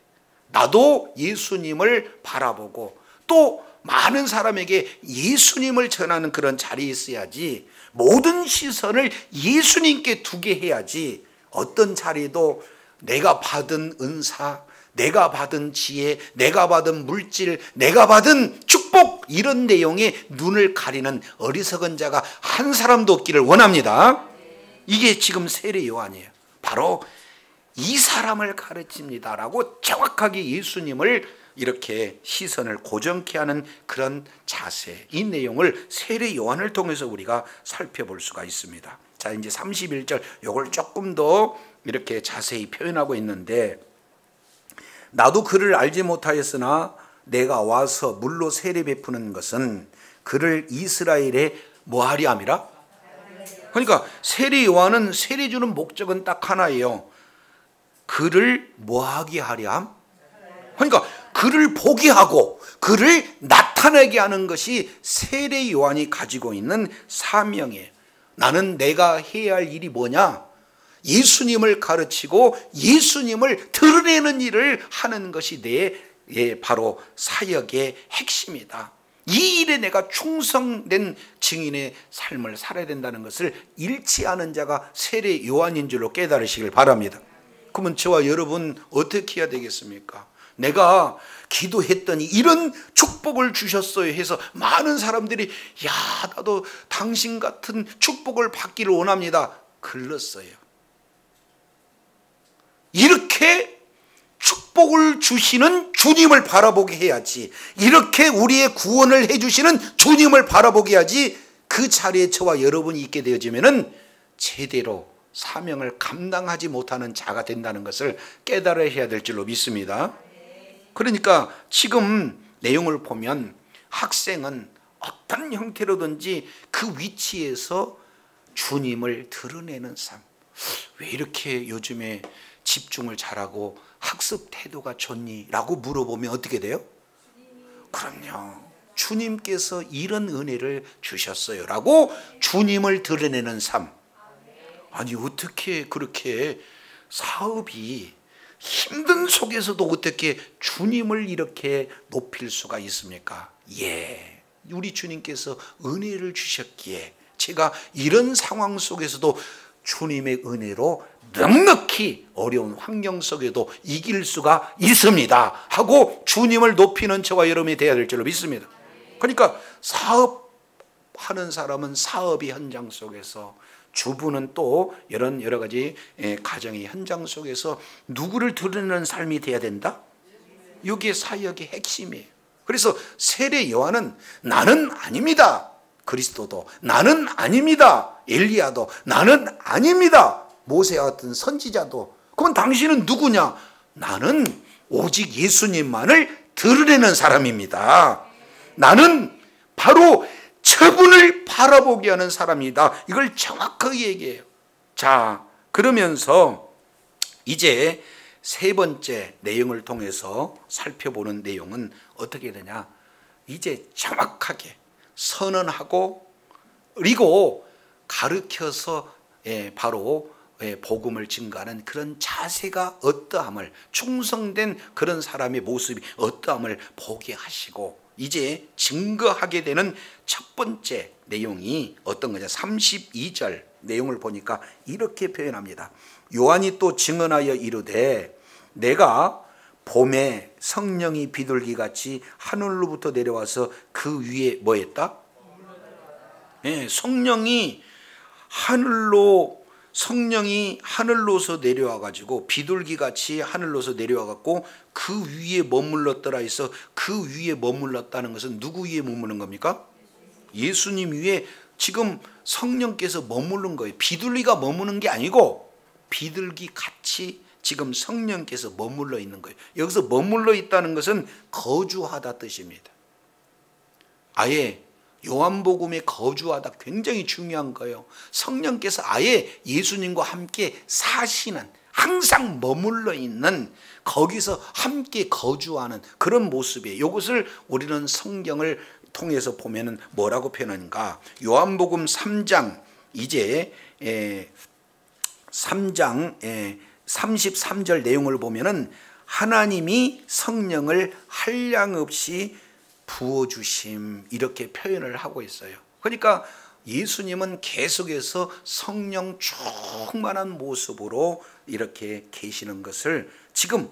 나도 예수님을 바라보고 또 많은 사람에게 예수님을 전하는 그런 자리에 있어야지, 모든 시선을 예수님께 두게 해야지 어떤 자리도 내가 받은 은사, 내가 받은 지혜, 내가 받은 물질, 내가 받은 축복, 이런 내용에 눈을 가리는 어리석은 자가 한 사람도 없기를 원합니다. 이게 지금 세례 요한이에요. 바로 이 사람을 가르칩니다 라고 정확하게 예수님을 이렇게 시선을 고정케 하는 그런 자세, 이 내용을 세례 요한을 통해서 우리가 살펴볼 수가 있습니다. 자, 이제 31절 요걸 조금 더 이렇게 자세히 표현하고 있는데, 나도 그를 알지 못하였으나 내가 와서 물로 세례 베푸는 것은 그를 이스라엘에 뭐하리 함이라? 그러니까 세례 요한은 세례 주는 목적은 딱 하나예요. 그를 뭐하게 하려 함? 그러니까 그를 보게 하고 그를 나타내게 하는 것이 세례 요한이 가지고 있는 사명이에요. 나는 내가 해야 할 일이 뭐냐? 예수님을 가르치고 예수님을 드러내는 일을 하는 것이 내 바로 사역의 핵심이다. 이 일에 내가 충성된 증인의 삶을 살아야 된다는 것을 잃지 않은 자가 세례 요한인 줄로 깨달으시길 바랍니다. 그러면 저와 여러분 어떻게 해야 되겠습니까? 내가 기도했더니 이런 축복을 주셨어요 해서 많은 사람들이 야, 나도 당신 같은 축복을 받기를 원합니다. 글렀어요. 이렇게 축복을 주시는 주님을 바라보게 해야지, 이렇게 우리의 구원을 해주시는 주님을 바라보게 해야지 그 자리에 저와 여러분이 있게 되어지면은 제대로 사명을 감당하지 못하는 자가 된다는 것을 깨달아야 될 줄로 믿습니다. 그러니까 지금 내용을 보면 학생은 어떤 형태로든지 그 위치에서 주님을 드러내는 삶. 왜 이렇게 요즘에 집중을 잘하고 학습 태도가 좋니? 라고 물어보면 어떻게 돼요? 그럼요, 주님께서 이런 은혜를 주셨어요 라고 주님을 드러내는 삶. 아니 어떻게 그렇게 사업이 힘든 속에서도 어떻게 주님을 이렇게 높일 수가 있습니까? 예, 우리 주님께서 은혜를 주셨기에 제가 이런 상황 속에서도 주님의 은혜로 넉넉히 어려운 환경 속에도 이길 수가 있습니다 하고 주님을 높이는 저와 여러분이 되어야 될 줄로 믿습니다. 그러니까 사업하는 사람은 사업의 현장 속에서, 주부는 또 이런 여러 가지 가정의 현장 속에서 누구를 드러내는 삶이 돼야 된다? 이게 사역의 핵심이에요. 그래서 세례 요한은 나는 아닙니다. 그리스도도 나는 아닙니다. 엘리야도 나는 아닙니다. 모세와 같은 선지자도. 그럼 당신은 누구냐? 나는 오직 예수님만을 드러내는 사람입니다. 나는 바로 저분을 바라보게 하는 사람이다. 이걸 정확하게 얘기해요. 자, 그러면서 이제 세 번째 내용을 통해서 살펴보는 내용은 어떻게 되냐? 이제 정확하게 선언하고, 그리고 가르쳐서 바로 복음을 증거하는 그런 자세가 어떠함을, 충성된 그런 사람의 모습이 어떠함을 보게 하시고, 이제 증거하게 되는 첫 번째 내용이 어떤 거냐. 32절 내용을 보니까 이렇게 표현합니다. 요한이 또 증언하여 이르되 내가 봄에 성령이 비둘기같이 하늘로부터 내려와서 그 위에 뭐 했다? 성령이 하늘로서 내려와 가지고 비둘기같이 하늘로서 내려와 갖고 그 위에 머물렀더라 해서, 그 위에 머물렀다는 것은 누구 위에 머무는 겁니까? 예수님 위에 지금 성령께서 머무른 거예요. 비둘기가 머무는 게 아니고 비둘기같이 지금 성령께서 머물러 있는 거예요. 여기서 머물러 있다는 것은 거주하다 뜻입니다. 아예 요한복음에 거주하다 굉장히 중요한 거예요. 성령께서 아예 예수님과 함께 사시는, 항상 머물러 있는, 거기서 함께 거주하는 그런 모습이에요. 이것을 우리는 성경을 통해서 보면은 뭐라고 표현하는가? 요한복음 3장 이제 3장 33절 내용을 보면은 하나님이 성령을 한량없이 부어주심, 이렇게 표현을 하고 있어요. 그러니까 예수님은 계속해서 성령 충만한 모습으로 이렇게 계시는 것을 지금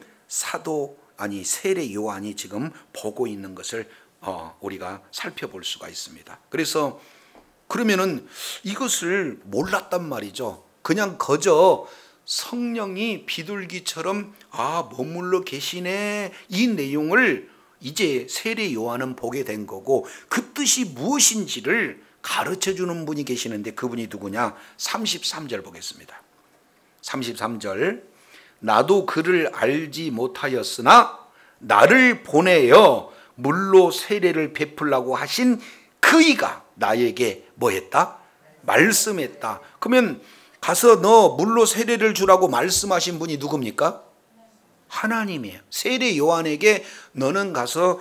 세례 요한이 지금 보고 있는 것을 우리가 살펴볼 수가 있습니다. 그래서 그러면은 이것을 몰랐단 말이죠. 그냥 그저 성령이 비둘기처럼 머물러 계시네, 이 내용을 이제 세례 요한은 보게 된 거고, 그 뜻이 무엇인지를 가르쳐 주는 분이 계시는데 그분이 누구냐? 33절 보겠습니다. 33절 나도 그를 알지 못하였으나 나를 보내어 물로 세례를 베풀라고 하신 그이가 나에게 뭐 했다? 말씀했다. 그러면 가서 너 물로 세례를 주라고 말씀하신 분이 누굽니까? 하나님이에요. 세례 요한에게 너는 가서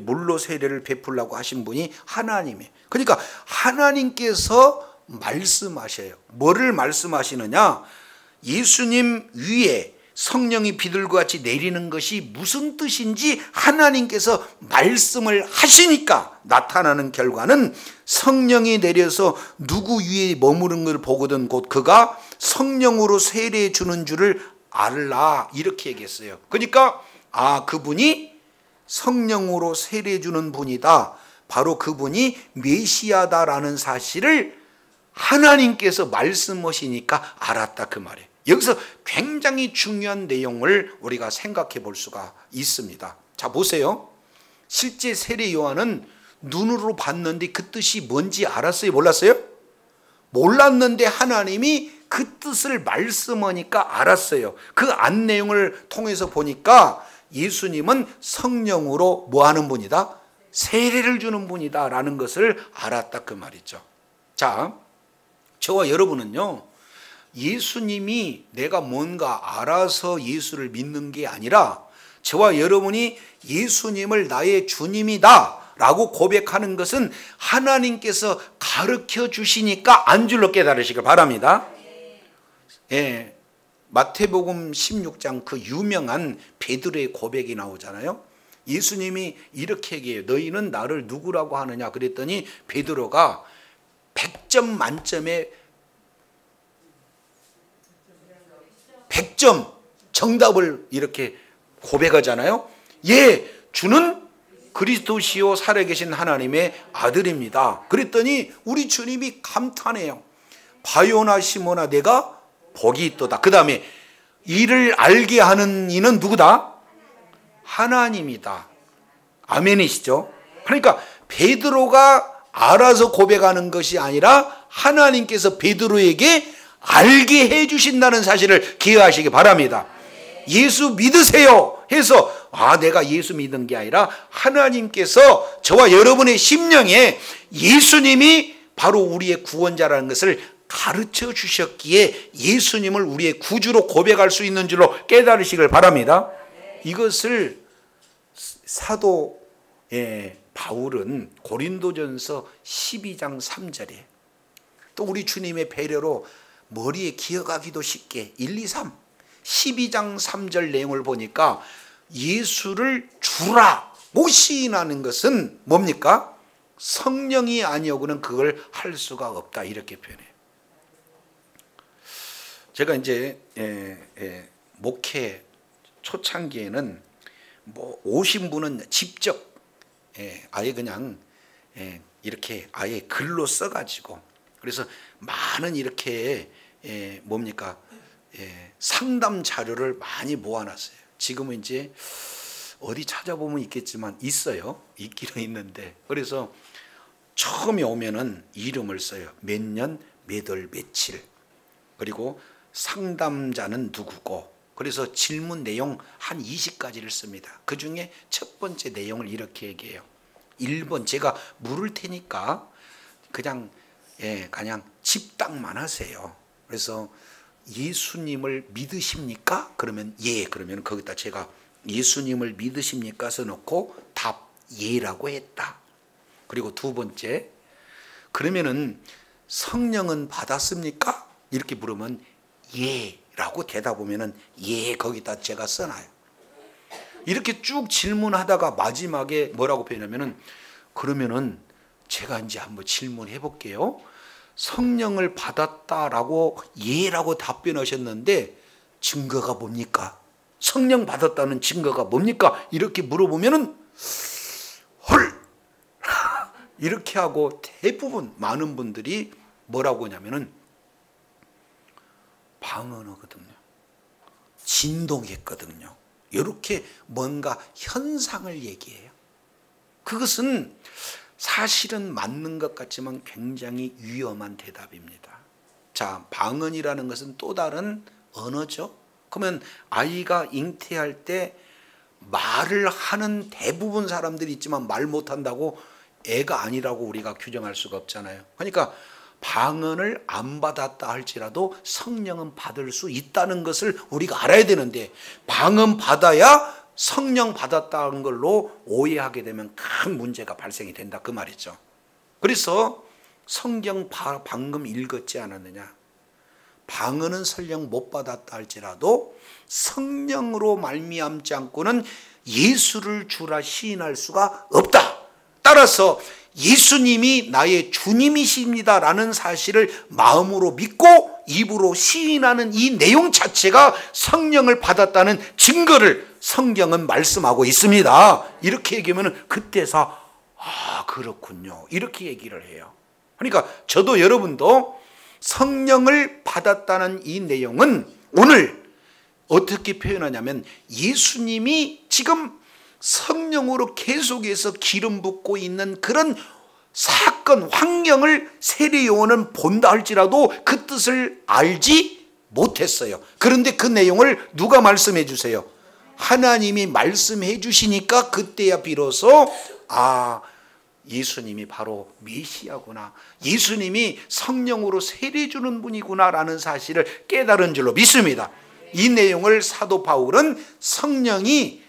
물로 세례를 베풀라고 하신 분이 하나님이에요. 그러니까 하나님께서 말씀하셔요. 뭐를 말씀하시느냐? 예수님 위에 성령이 비둘기같이 내리는 것이 무슨 뜻인지 하나님께서 말씀을 하시니까 나타나는 결과는 성령이 내려서 누구 위에 머무는 걸 보거든 곧 그가 성령으로 세례해 주는 줄을 알라, 이렇게 얘기했어요. 그러니까 그분이 성령으로 세례해 주는 분이다, 바로 그분이 메시아다라는 사실을 하나님께서 말씀하시니까 알았다, 그 말이에요. 여기서 굉장히 중요한 내용을 우리가 생각해 볼 수가 있습니다. 자, 보세요. 실제 세례 요한은 눈으로 봤는데 그 뜻이 뭔지 알았어요? 몰랐어요? 몰랐는데 하나님이 그 뜻을 말씀하니까 알았어요. 그 안 내용을 통해서 보니까 예수님은 성령으로 뭐 하는 분이다? 세례를 주는 분이다 라는 것을 알았다, 그 말이죠. 자, 저와 여러분은요, 예수님이 내가 뭔가 알아서 예수를 믿는 게 아니라 저와 여러분이 예수님을 나의 주님이다 라고 고백하는 것은 하나님께서 가르쳐 주시니까 안 줄로 깨달으시길 바랍니다. 마태복음 16장 그 유명한 베드로의 고백이 나오잖아요. 예수님이 이렇게 얘기해요. 너희는 나를 누구라고 하느냐 그랬더니 베드로가 100점 만점에 100점 정답을 이렇게 고백하잖아요. 주는 그리스도시요 살아계신 하나님의 아들입니다. 그랬더니 우리 주님이 감탄해요. 바요나 시모나 내가 복이 있도다. 그 다음에 이를 알게 하는 이는 누구다? 하나님이다. 아멘이시죠? 그러니까 베드로가 알아서 고백하는 것이 아니라 하나님께서 베드로에게 알게 해주신다는 사실을 기억하시기 바랍니다. 예수 믿으세요 해서 내가 예수 믿은 게 아니라 하나님께서 저와 여러분의 심령에 예수님이 바로 우리의 구원자라는 것을 가르쳐 주셨기에 예수님을 우리의 구주로 고백할 수 있는 줄로 깨달으시길 바랍니다. 이것을 사도 바울은 고린도전서 12장 3절에 또 우리 주님의 배려로 머리에 기억하기도 쉽게 1, 2, 3 12장 3절 내용을 보니까 예수를 주라고 시인하는 것은 뭡니까? 성령이 아니오고는 그걸 할 수가 없다, 이렇게 표현해요. 제가 이제 목회 초창기에는 뭐 오신 분은 직접 아예 그냥 이렇게 아예 글로 써가지고, 그래서 많은 이렇게 뭡니까 상담 자료를 많이 모아놨어요. 지금은 이제 어디 찾아보면 있겠지만 있어요. 있기는 있는데, 그래서 처음에 오면은 이름을 써요. 몇 년, 몇 월, 며칠, 그리고 상담자는 누구고, 그래서 질문 내용 한 20가지를 씁니다. 그 중에 첫 번째 내용을 이렇게 얘기해요. 1번 제가 물을 테니까 그냥 집당만 하세요. 그래서 예수님을 믿으십니까? 그러면 예. 그러면 거기다 제가 예수님을 믿으십니까? 써놓고 답 예라고 했다. 그리고 두 번째, 그러면은 성령은 받았습니까? 이렇게 물으면 예라고 대답하면은 예, 거기다 제가 써놔요. 이렇게 쭉 질문하다가 마지막에 뭐라고 표현하면은, 그러면은 제가 이제 한번 질문해 볼게요. 성령을 받았다라고 예라고 답변하셨는데 증거가 뭡니까? 성령 받았다는 증거가 뭡니까? 이렇게 물어보면은 헐 이렇게 하고 대부분 많은 분들이 뭐라고 하냐면은 방언하거든요. 진동했거든요. 이렇게 뭔가 현상을 얘기해요. 그것은 사실은 맞는 것 같지만 굉장히 위험한 대답입니다. 자, 방언이라는 것은 또 다른 언어죠. 그러면 아이가 잉태할 때 말을 하는 대부분 사람들이 있지만 말 못한다고 애가 아니라고 우리가 규정할 수가 없잖아요. 그러니까 방언을 안 받았다 할지라도 성령은 받을 수 있다는 것을 우리가 알아야 되는데, 방언 받아야 성령 받았다는 걸로 오해하게 되면 큰 문제가 발생이 된다, 그 말이죠. 그래서 성경 방금 읽었지 않았느냐? 방언은 설령 못 받았다 할지라도 성령으로 말미암지 않고는 예수를 주라 시인할 수가 없다. 따라서 예수님이 나의 주님이십니다라는 사실을 마음으로 믿고 입으로 시인하는 이 내용 자체가 성령을 받았다는 증거를 성경은 말씀하고 있습니다. 이렇게 얘기하면 그때서 그렇군요, 이렇게 얘기를 해요. 그러니까 저도 여러분도 성령을 받았다는 이 내용은 오늘 어떻게 표현하냐면, 예수님이 지금 성령으로 계속해서 기름 붓고 있는 그런 사건, 환경을 세례 요한은 본다 할지라도 그 뜻을 알지 못했어요. 그런데 그 내용을 누가 말씀해 주세요? 하나님이 말씀해 주시니까 그때야 비로소 예수님이 바로 메시아구나, 예수님이 성령으로 세례 주는 분이구나 라는 사실을 깨달은 줄로 믿습니다. 이 내용을 사도 바울은 성령이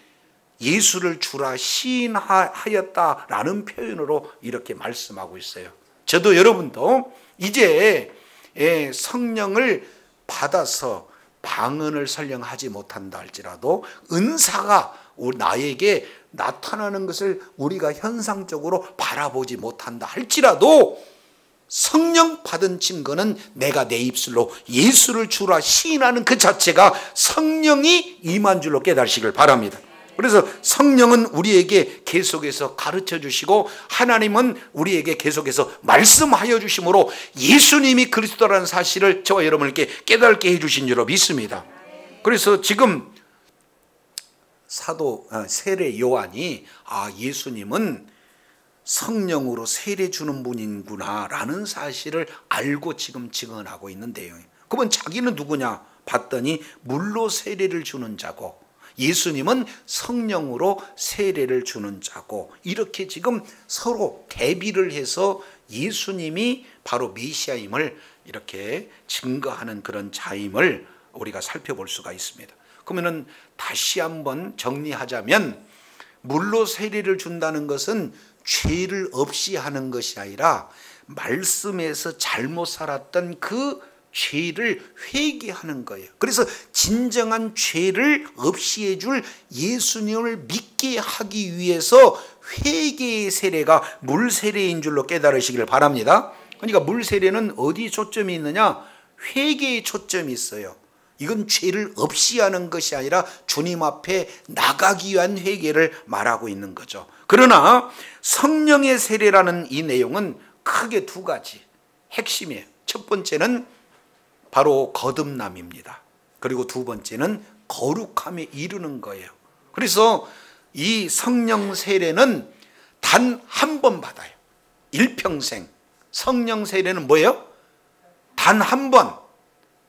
예수를 주라 시인하였다라는 표현으로 이렇게 말씀하고 있어요. 저도 여러분도 이제 성령을 받아서 방언을 설령 하지 못한다 할지라도 은사가 나에게 나타나는 것을 우리가 현상적으로 바라보지 못한다 할지라도 성령 받은 증거는 내가 내 입술로 예수를 주라 시인하는 그 자체가 성령이 임한 줄로 깨달으시길 바랍니다. 그래서 성령은 우리에게 계속해서 가르쳐 주시고 하나님은 우리에게 계속해서 말씀하여 주심으로 예수님이 그리스도라는 사실을 저와 여러분에게 깨닫게 해주신 줄로 믿습니다. 그래서 지금 세례 요한이 예수님은 성령으로 세례 주는 분이구나 라는 사실을 알고 지금 증언하고 있는 내용이에요. 그러면 자기는 누구냐 봤더니 물로 세례를 주는 자고 예수님은 성령으로 세례를 주는 자고, 이렇게 지금 서로 대비를 해서 예수님이 바로 메시아임을 이렇게 증거하는 그런 자임을 우리가 살펴볼 수가 있습니다. 그러면은 다시 한번 정리하자면, 물로 세례를 준다는 것은 죄를 없이 하는 것이 아니라 말씀에서 잘못 살았던 그 죄를 회개하는 거예요. 그래서 진정한 죄를 없이 해줄 예수님을 믿게 하기 위해서 회개의 세례가 물 세례인 줄로 깨달으시기를 바랍니다. 그러니까 물 세례는 어디 초점이 있느냐? 회개에 초점이 있어요. 이건 죄를 없이 하는 것이 아니라 주님 앞에 나가기 위한 회개를 말하고 있는 거죠. 그러나 성령의 세례라는 이 내용은 크게 두 가지 핵심이에요. 첫 번째는 바로 거듭남입니다. 그리고 두 번째는 거룩함에 이르는 거예요. 그래서 이 성령 세례는 단 한 번 받아요. 일평생. 성령 세례는 뭐예요? 단 한 번.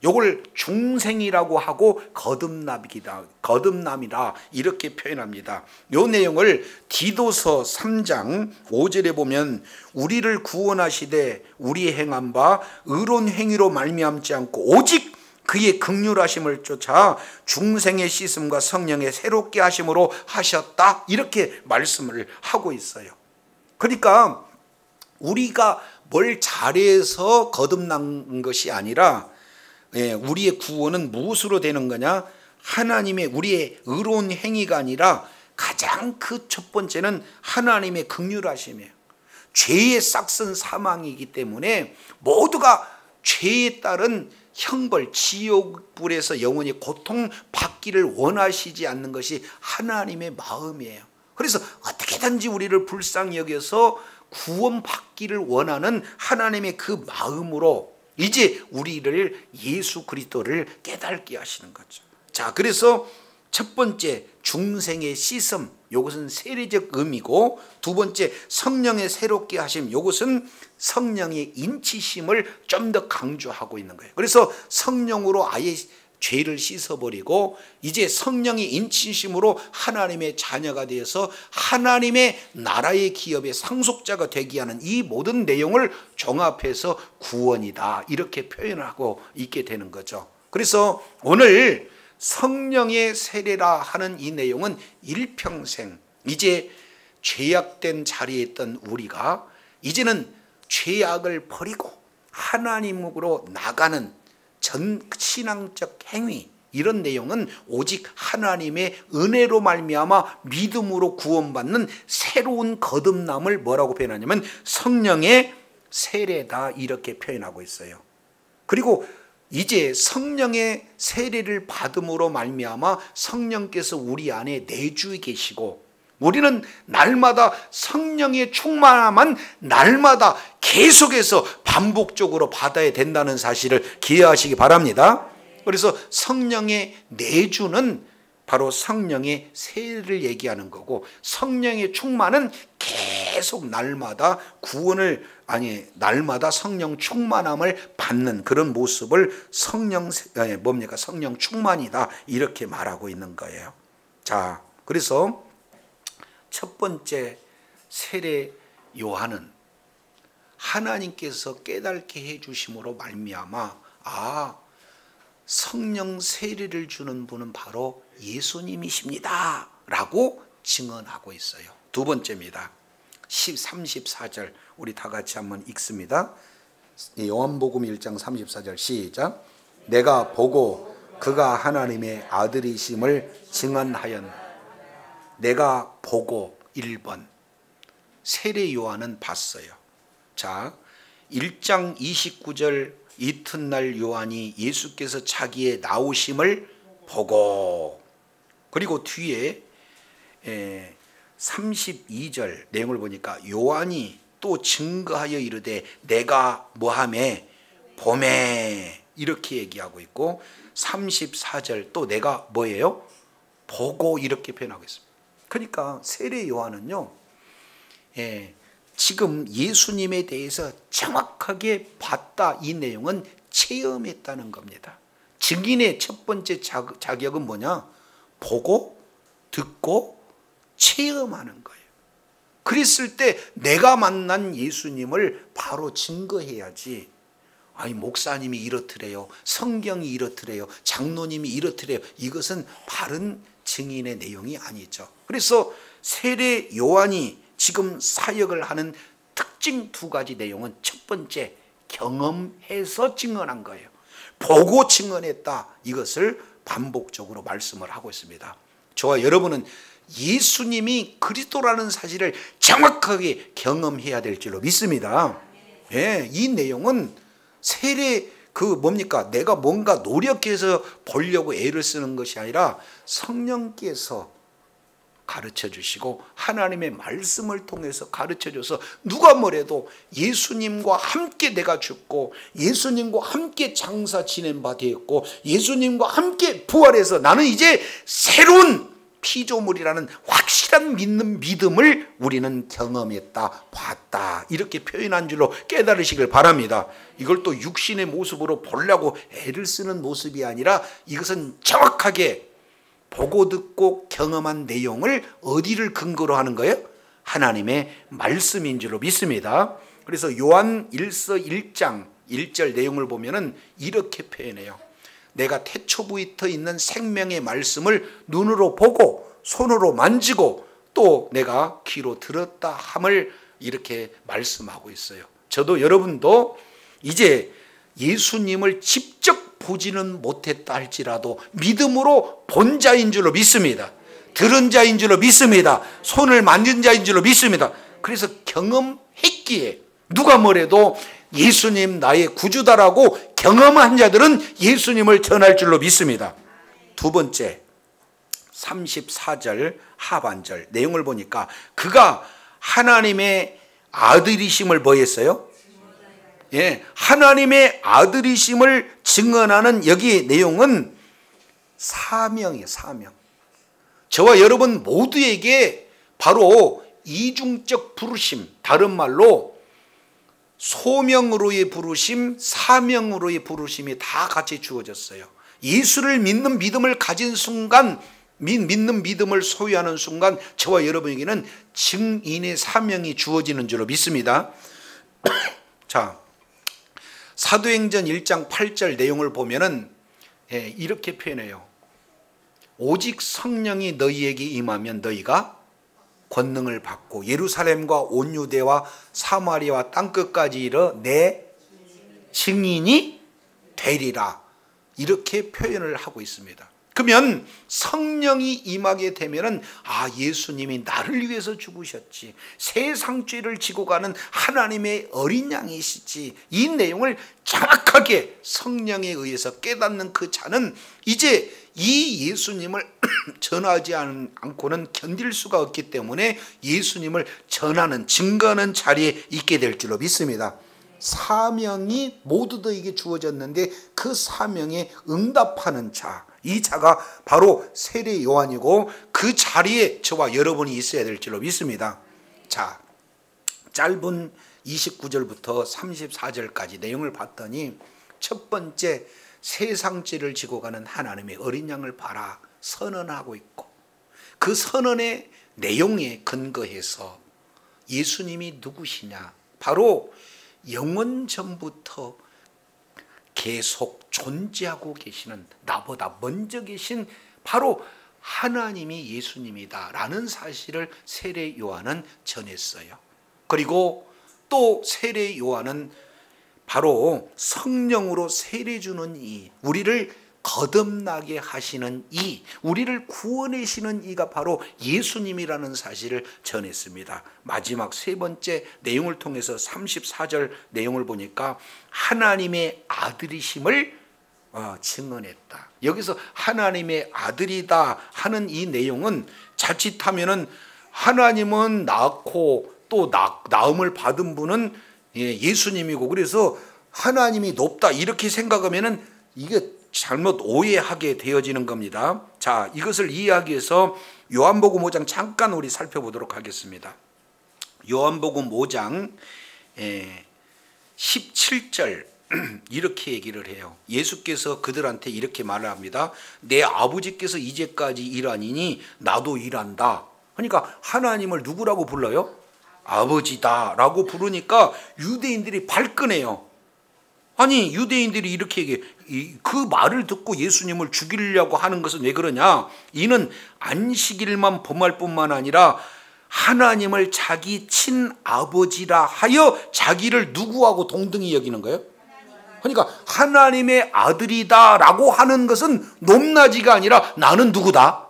요걸 중생이라고 하고 거듭남이라 이렇게 표현합니다. 요 내용을 디도서 3장 5절에 보면 우리를 구원하시되 우리 행한 바 의로운 행위로 말미암지 않고 오직 그의 긍휼하심을 쫓아 중생의 씻음과 성령의 새롭게 하심으로 하셨다, 이렇게 말씀을 하고 있어요. 그러니까 우리가 뭘 잘해서 거듭난 것이 아니라 우리의 구원은 무엇으로 되는 거냐? 하나님의 우리의 의로운 행위가 아니라 가장 그 첫 번째는 하나님의 긍휼하심이에요. 죄의 싹슨 사망이기 때문에 모두가 죄에 따른 형벌, 지옥불에서 영원히 고통받기를 원하시지 않는 것이 하나님의 마음이에요. 그래서 어떻게든지 우리를 불쌍히 여겨서 구원받기를 원하는 하나님의 그 마음으로 이제 우리를 예수 그리스도를 깨닫게 하시는 거죠. 자, 그래서 첫 번째 중생의 씻음, 이것은 세례적 의미고, 두 번째 성령의 새롭게 하심, 이것은 성령의 인치심을 좀 더 강조하고 있는 거예요. 그래서 성령으로 아예 죄를 씻어버리고 이제 성령의 인치심으로 하나님의 자녀가 되어서 하나님의 나라의 기업의 상속자가 되게 하는 이 모든 내용을 종합해서 구원이다, 이렇게 표현하고 있게 되는 거죠. 그래서 오늘 성령의 세례라 하는 이 내용은 일평생, 이제 죄악된 자리에 있던 우리가 이제는 죄악을 버리고 하나님으로 나가는 전신앙적 행위, 이런 내용은 오직 하나님의 은혜로 말미암아 믿음으로 구원받는 새로운 거듭남을 뭐라고 표현하냐면 성령의 세례다, 이렇게 표현하고 있어요. 그리고 이제 성령의 세례를 받음으로 말미암아 성령께서 우리 안에 내주에 계시고 우리는 날마다 성령의 충만함만 날마다 계속해서 반복적으로 받아야 된다는 사실을 기억하시기 바랍니다. 그래서 성령의 내주는 바로 성령의 세례를 얘기하는 거고, 성령의 충만은 계속 날마다 날마다 성령 충만함을 받는 그런 모습을 성령 충만이다, 이렇게 말하고 있는 거예요. 자, 그래서 첫 번째 세례 요한은 하나님께서 깨닫게 해주심으로 말미암아 성령 세례를 주는 분은 바로 예수님이십니다 라고 증언하고 있어요. 두 번째입니다. 34절 우리 다 같이 한번 읽습니다. 요한복음 1장 34절 시작. 내가 보고 그가 하나님의 아들이심을 증언하였노라. 내가 보고 1번 세례 요한은 봤어요. 자, 1장 29절 이튿날 요한이 예수께서 자기의 나오심을 보고, 그리고 뒤에 32절 내용을 보니까 요한이 또 증거하여 이르되 내가 뭐하매 보매, 이렇게 얘기하고 있고, 34절 또 내가 뭐예요? 보고, 이렇게 표현하고 있습니다. 그러니까 세례 요한은요, 지금 예수님에 대해서 정확하게 봤다, 이 내용은 체험했다는 겁니다. 증인의 첫 번째 자격은 뭐냐? 보고 듣고 체험하는 거예요. 그랬을 때 내가 만난 예수님을 바로 증거해야지, 아니 목사님이 이렇더래요, 성경이 이렇더래요, 장로님이 이렇더래요, 이것은 바른 증인의 내용이 아니죠. 그래서 세례 요한이 지금 사역을 하는 특징 두 가지 내용은 첫 번째, 경험해서 증언한 거예요. 보고 증언했다. 이것을 반복적으로 말씀을 하고 있습니다. 저와 여러분은 예수님이 그리스도라는 사실을 정확하게 경험해야 될 줄로 믿습니다. 예, 이 내용은 세례 내가 뭔가 노력해서 보려고 애를 쓰는 것이 아니라 성령께서 가르쳐 주시고 하나님의 말씀을 통해서 가르쳐 줘서 누가 뭐래도 예수님과 함께 내가 죽고 예수님과 함께 장사 지낸 바 되었고 예수님과 함께 부활해서 나는 이제 새로운 피조물이라는 확실한 믿음을 우리는 경험했다, 봤다, 이렇게 표현한 줄로 깨달으시길 바랍니다. 이걸 또 육신의 모습으로 보려고 애를 쓰는 모습이 아니라 이것은 정확하게 보고 듣고 경험한 내용을 어디를 근거로 하는 거예요? 하나님의 말씀인 줄로 믿습니다. 그래서 요한 1서 1장 1절 내용을 보면은 이렇게 표현해요. 내가 태초부터 있는 생명의 말씀을 눈으로 보고 손으로 만지고 또 내가 귀로 들었다 함을 이렇게 말씀하고 있어요. 저도 여러분도 이제 예수님을 직접 보지는 못했다 할지라도 믿음으로 본 자인 줄로 믿습니다. 들은 자인 줄로 믿습니다. 손을 만진 자인 줄로 믿습니다. 그래서 경험했기에 누가 뭐래도 예수님 나의 구주다라고 경험한 자들은 예수님을 전할 줄로 믿습니다. 두 번째, 34절 하반절 내용을 보니까 그가 하나님의 아들이심을 뭐 했어요? 예, 하나님의 아들이심을 증언하는 여기 내용은 사명이에요. 사명. 저와 여러분 모두에게 바로 이중적 부르심, 다른 말로 소명으로의 부르심, 사명으로의 부르심이 다 같이 주어졌어요. 예수를 믿는 믿음을 가진 순간, 믿는 믿음을 소유하는 순간 저와 여러분에게는 증인의 사명이 주어지는 줄로 믿습니다. 자, 사도행전 1장 8절 내용을 보면은 이렇게 표현해요. 오직 성령이 너희에게 임하면 너희가 권능을 받고 예루살렘과 온 유대와 사마리아와 땅끝까지 이르러 내 증인이 되리라. 이렇게 표현을 하고 있습니다. 그러면 성령이 임하게 되면은 예수님이 나를 위해서 죽으셨지, 세상 죄를 지고 가는 하나님의 어린 양이시지, 이 내용을 정확하게 성령에 의해서 깨닫는 그 자는 이제 이 예수님을 전하지 않고는 견딜 수가 없기 때문에 예수님을 전하는, 증거하는 자리에 있게 될 줄로 믿습니다. 사명이 모두들에게 주어졌는데 그 사명에 응답하는 자, 이 자가 바로 세례 요한이고 그 자리에 저와 여러분이 있어야 될 줄로 믿습니다. 자, 짧은 29절부터 34절까지 내용을 봤더니 첫 번째, 세상죄를 지고 가는 하나님의 어린 양을 봐라 선언하고 있고, 그 선언의 내용에 근거해서 예수님이 누구시냐, 바로 영원 전부터 계속 존재하고 계시는, 나보다 먼저 계신 바로 하나님이 예수님이다 라는 사실을 세례 요한은 전했어요. 그리고 또 세례 요한은 바로 성령으로 세례 주는 이, 우리를 거듭나게 하시는 이, 우리를 구원하시는 이가 바로 예수님이라는 사실을 전했습니다. 마지막 세 번째 내용을 통해서 34절 내용을 보니까 하나님의 아들이심을 증언했다. 여기서 하나님의 아들이다 하는 이 내용은 자칫하면은 하나님은 낳고 또 낳음을 받은 분은 예수님이고, 그래서 하나님이 높다 이렇게 생각하면은 이게 잘못 오해하게 되어지는 겁니다. 자, 이것을 이해하기 위해서 요한복음 5장 잠깐 우리 살펴보도록 하겠습니다. 요한복음 5장 17절 이렇게 얘기를 해요. 예수께서 그들한테 이렇게 말을 합니다. 내 아버지께서 이제까지 일하니니 나도 일한다. 그러니까 하나님을 누구라고 불러요? 아버지다 라고 부르니까 유대인들이 발끈해요. 아니, 유대인들이 이렇게 얘기해. 그 말을 듣고 예수님을 죽이려고 하는 것은 왜 그러냐? 이는 안식일만 범할 뿐만 아니라 하나님을 자기 친아버지라 하여 자기를 누구하고 동등히 여기는 거예요? 그러니까 하나님의 아들이다라고 하는 것은 높낮이가 아니라 나는 누구다?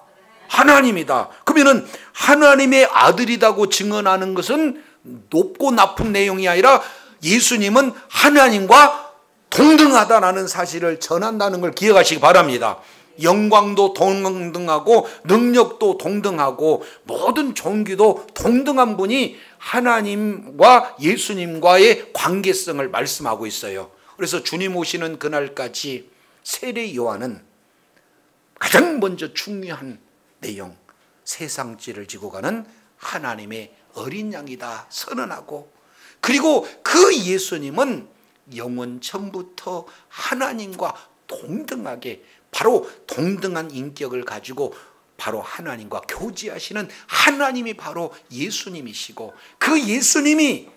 하나님이다. 그러면은 하나님의 아들이라고 증언하는 것은 높고 나쁜 내용이 아니라 예수님은 하나님과 동등하다라는 사실을 전한다는 걸 기억하시기 바랍니다. 영광도 동등하고 능력도 동등하고 모든 존귀도 동등한 분이 하나님과 예수님과의 관계성을 말씀하고 있어요. 그래서 주님 오시는 그날까지 세례 요한은 가장 먼저 중요한 내용, 세상죄를 지고 가는 하나님의 어린 양이다 선언하고, 그리고 그 예수님은 영원 전부터 하나님과 동등하게, 바로 동등한 인격을 가지고 바로 하나님과 교제하시는 하나님이 바로 예수님이시고, 그 예수님이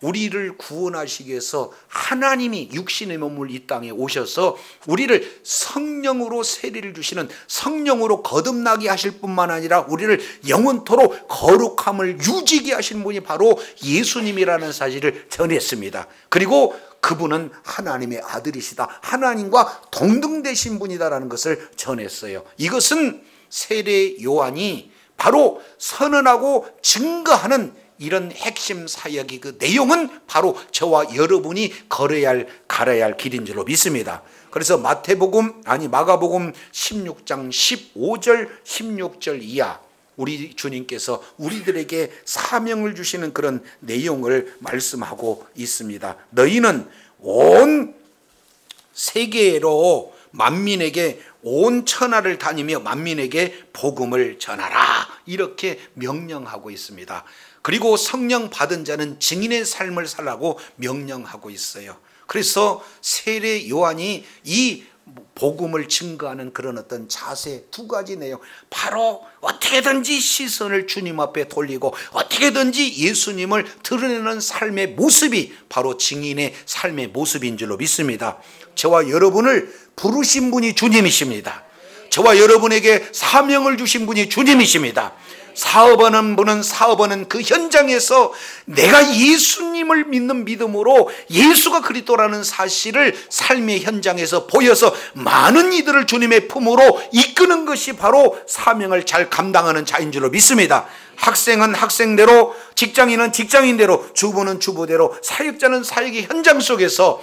우리를 구원하시기 위해서 하나님이 육신의 몸을 이 땅에 오셔서 우리를 성령으로 세례를 주시는, 성령으로 거듭나게 하실 뿐만 아니라 우리를 영원토록 거룩함을 유지게 하신 분이 바로 예수님이라는 사실을 전했습니다. 그리고 그분은 하나님의 아들이시다, 하나님과 동등되신 분이다라는 것을 전했어요. 이것은 세례 요한이 바로 선언하고 증거하는 이런 핵심 사역이, 그 내용은 바로 저와 여러분이 갈아야 할 길인 줄로 믿습니다. 그래서 마가복음 16장 15절 16절 이하 우리 주님께서 우리들에게 사명을 주시는 그런 내용을 말씀하고 있습니다. 너희는 온 세계로 만민에게, 온 천하를 다니며 만민에게 복음을 전하라, 이렇게 명령하고 있습니다. 그리고 성령 받은 자는 증인의 삶을 살라고 명령하고 있어요. 그래서 세례 요한이 이 복음을 증거하는 그런 어떤 자세, 두 가지 내용, 바로 어떻게든지 시선을 주님 앞에 돌리고 어떻게든지 예수님을 드러내는 삶의 모습이 바로 증인의 삶의 모습인 줄로 믿습니다. 저와 여러분을 부르신 분이 주님이십니다. 저와 여러분에게 사명을 주신 분이 주님이십니다. 사업하는 분은 사업하는 그 현장에서 내가 예수님을 믿는 믿음으로 예수가 그리스도라는 사실을 삶의 현장에서 보여서 많은 이들을 주님의 품으로 이끄는 것이 바로 사명을 잘 감당하는 자인 줄로 믿습니다. 학생은 학생대로, 직장인은 직장인대로, 주부는 주부대로, 사역자는 사역의 현장 속에서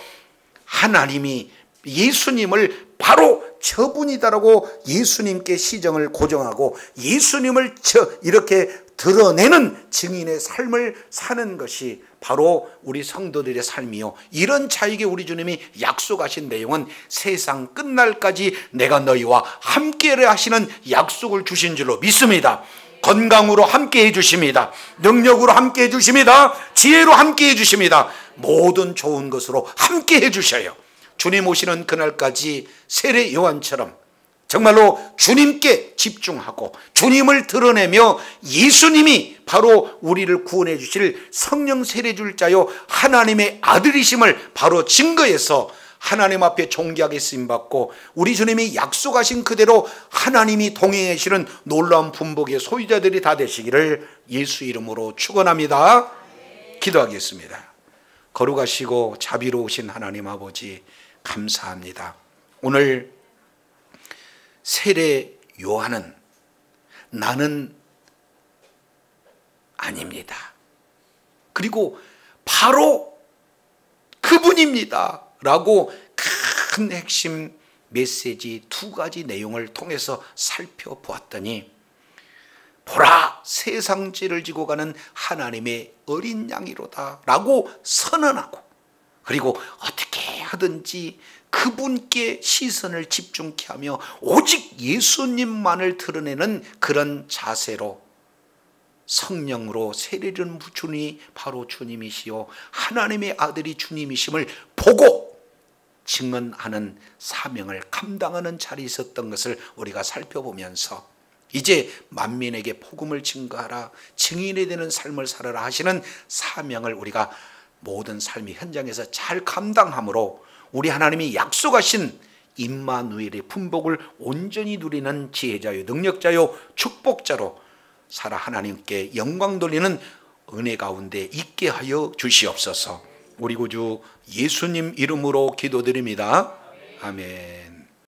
하나님이 예수님을 바로 저분이다라고 예수님께 시정을 고정하고 예수님을 이렇게 드러내는 증인의 삶을 사는 것이 바로 우리 성도들의 삶이요, 이런 자에게 우리 주님이 약속하신 내용은 세상 끝날까지 내가 너희와 함께하라 하시는 약속을 주신 줄로 믿습니다. 건강으로 함께해 주십니다. 능력으로 함께해 주십니다. 지혜로 함께해 주십니다. 모든 좋은 것으로 함께해 주셔요. 주님 오시는 그날까지 세례 요한처럼 정말로 주님께 집중하고 주님을 드러내며 예수님이 바로 우리를 구원해 주실 성령 세례 줄 자요 하나님의 아들이심을 바로 증거해서 하나님 앞에 존귀하게 쓰임받고 우리 주님이 약속하신 그대로 하나님이 동행하시는 놀라운 분복의 소유자들이 다 되시기를 예수 이름으로 축원합니다. 기도하겠습니다. 거룩하시고 자비로우신 하나님 아버지, 감사합니다. 오늘 세례 요한은 나는 아닙니다, 그리고 바로 그분입니다 라고 큰 핵심 메시지 두 가지 내용을 통해서 살펴보았더니, 보라 세상 죄를 지고 가는 하나님의 어린 양이로다 라고 선언하고, 그리고 어떻게 하든지 그분께 시선을 집중케 하며 오직 예수님만을 드러내는 그런 자세로 성령으로 세례를 주니 바로 주님이시요 하나님의 아들이 주님이심을 보고 증언하는 사명을 감당하는 자리에 있었던 것을 우리가 살펴보면서, 이제 만민에게 복음을 증거하라, 증인이 되는 삶을 살아라 하시는 사명을 우리가 모든 삶의 현장에서 잘 감당함으로 우리 하나님이 약속하신 임마누엘의 품복을 온전히 누리는 지혜자요 능력자요 축복자로 살아 하나님께 영광 돌리는 은혜 가운데 있게 하여 주시옵소서. 우리 구주 예수님 이름으로 기도드립니다. 아멘.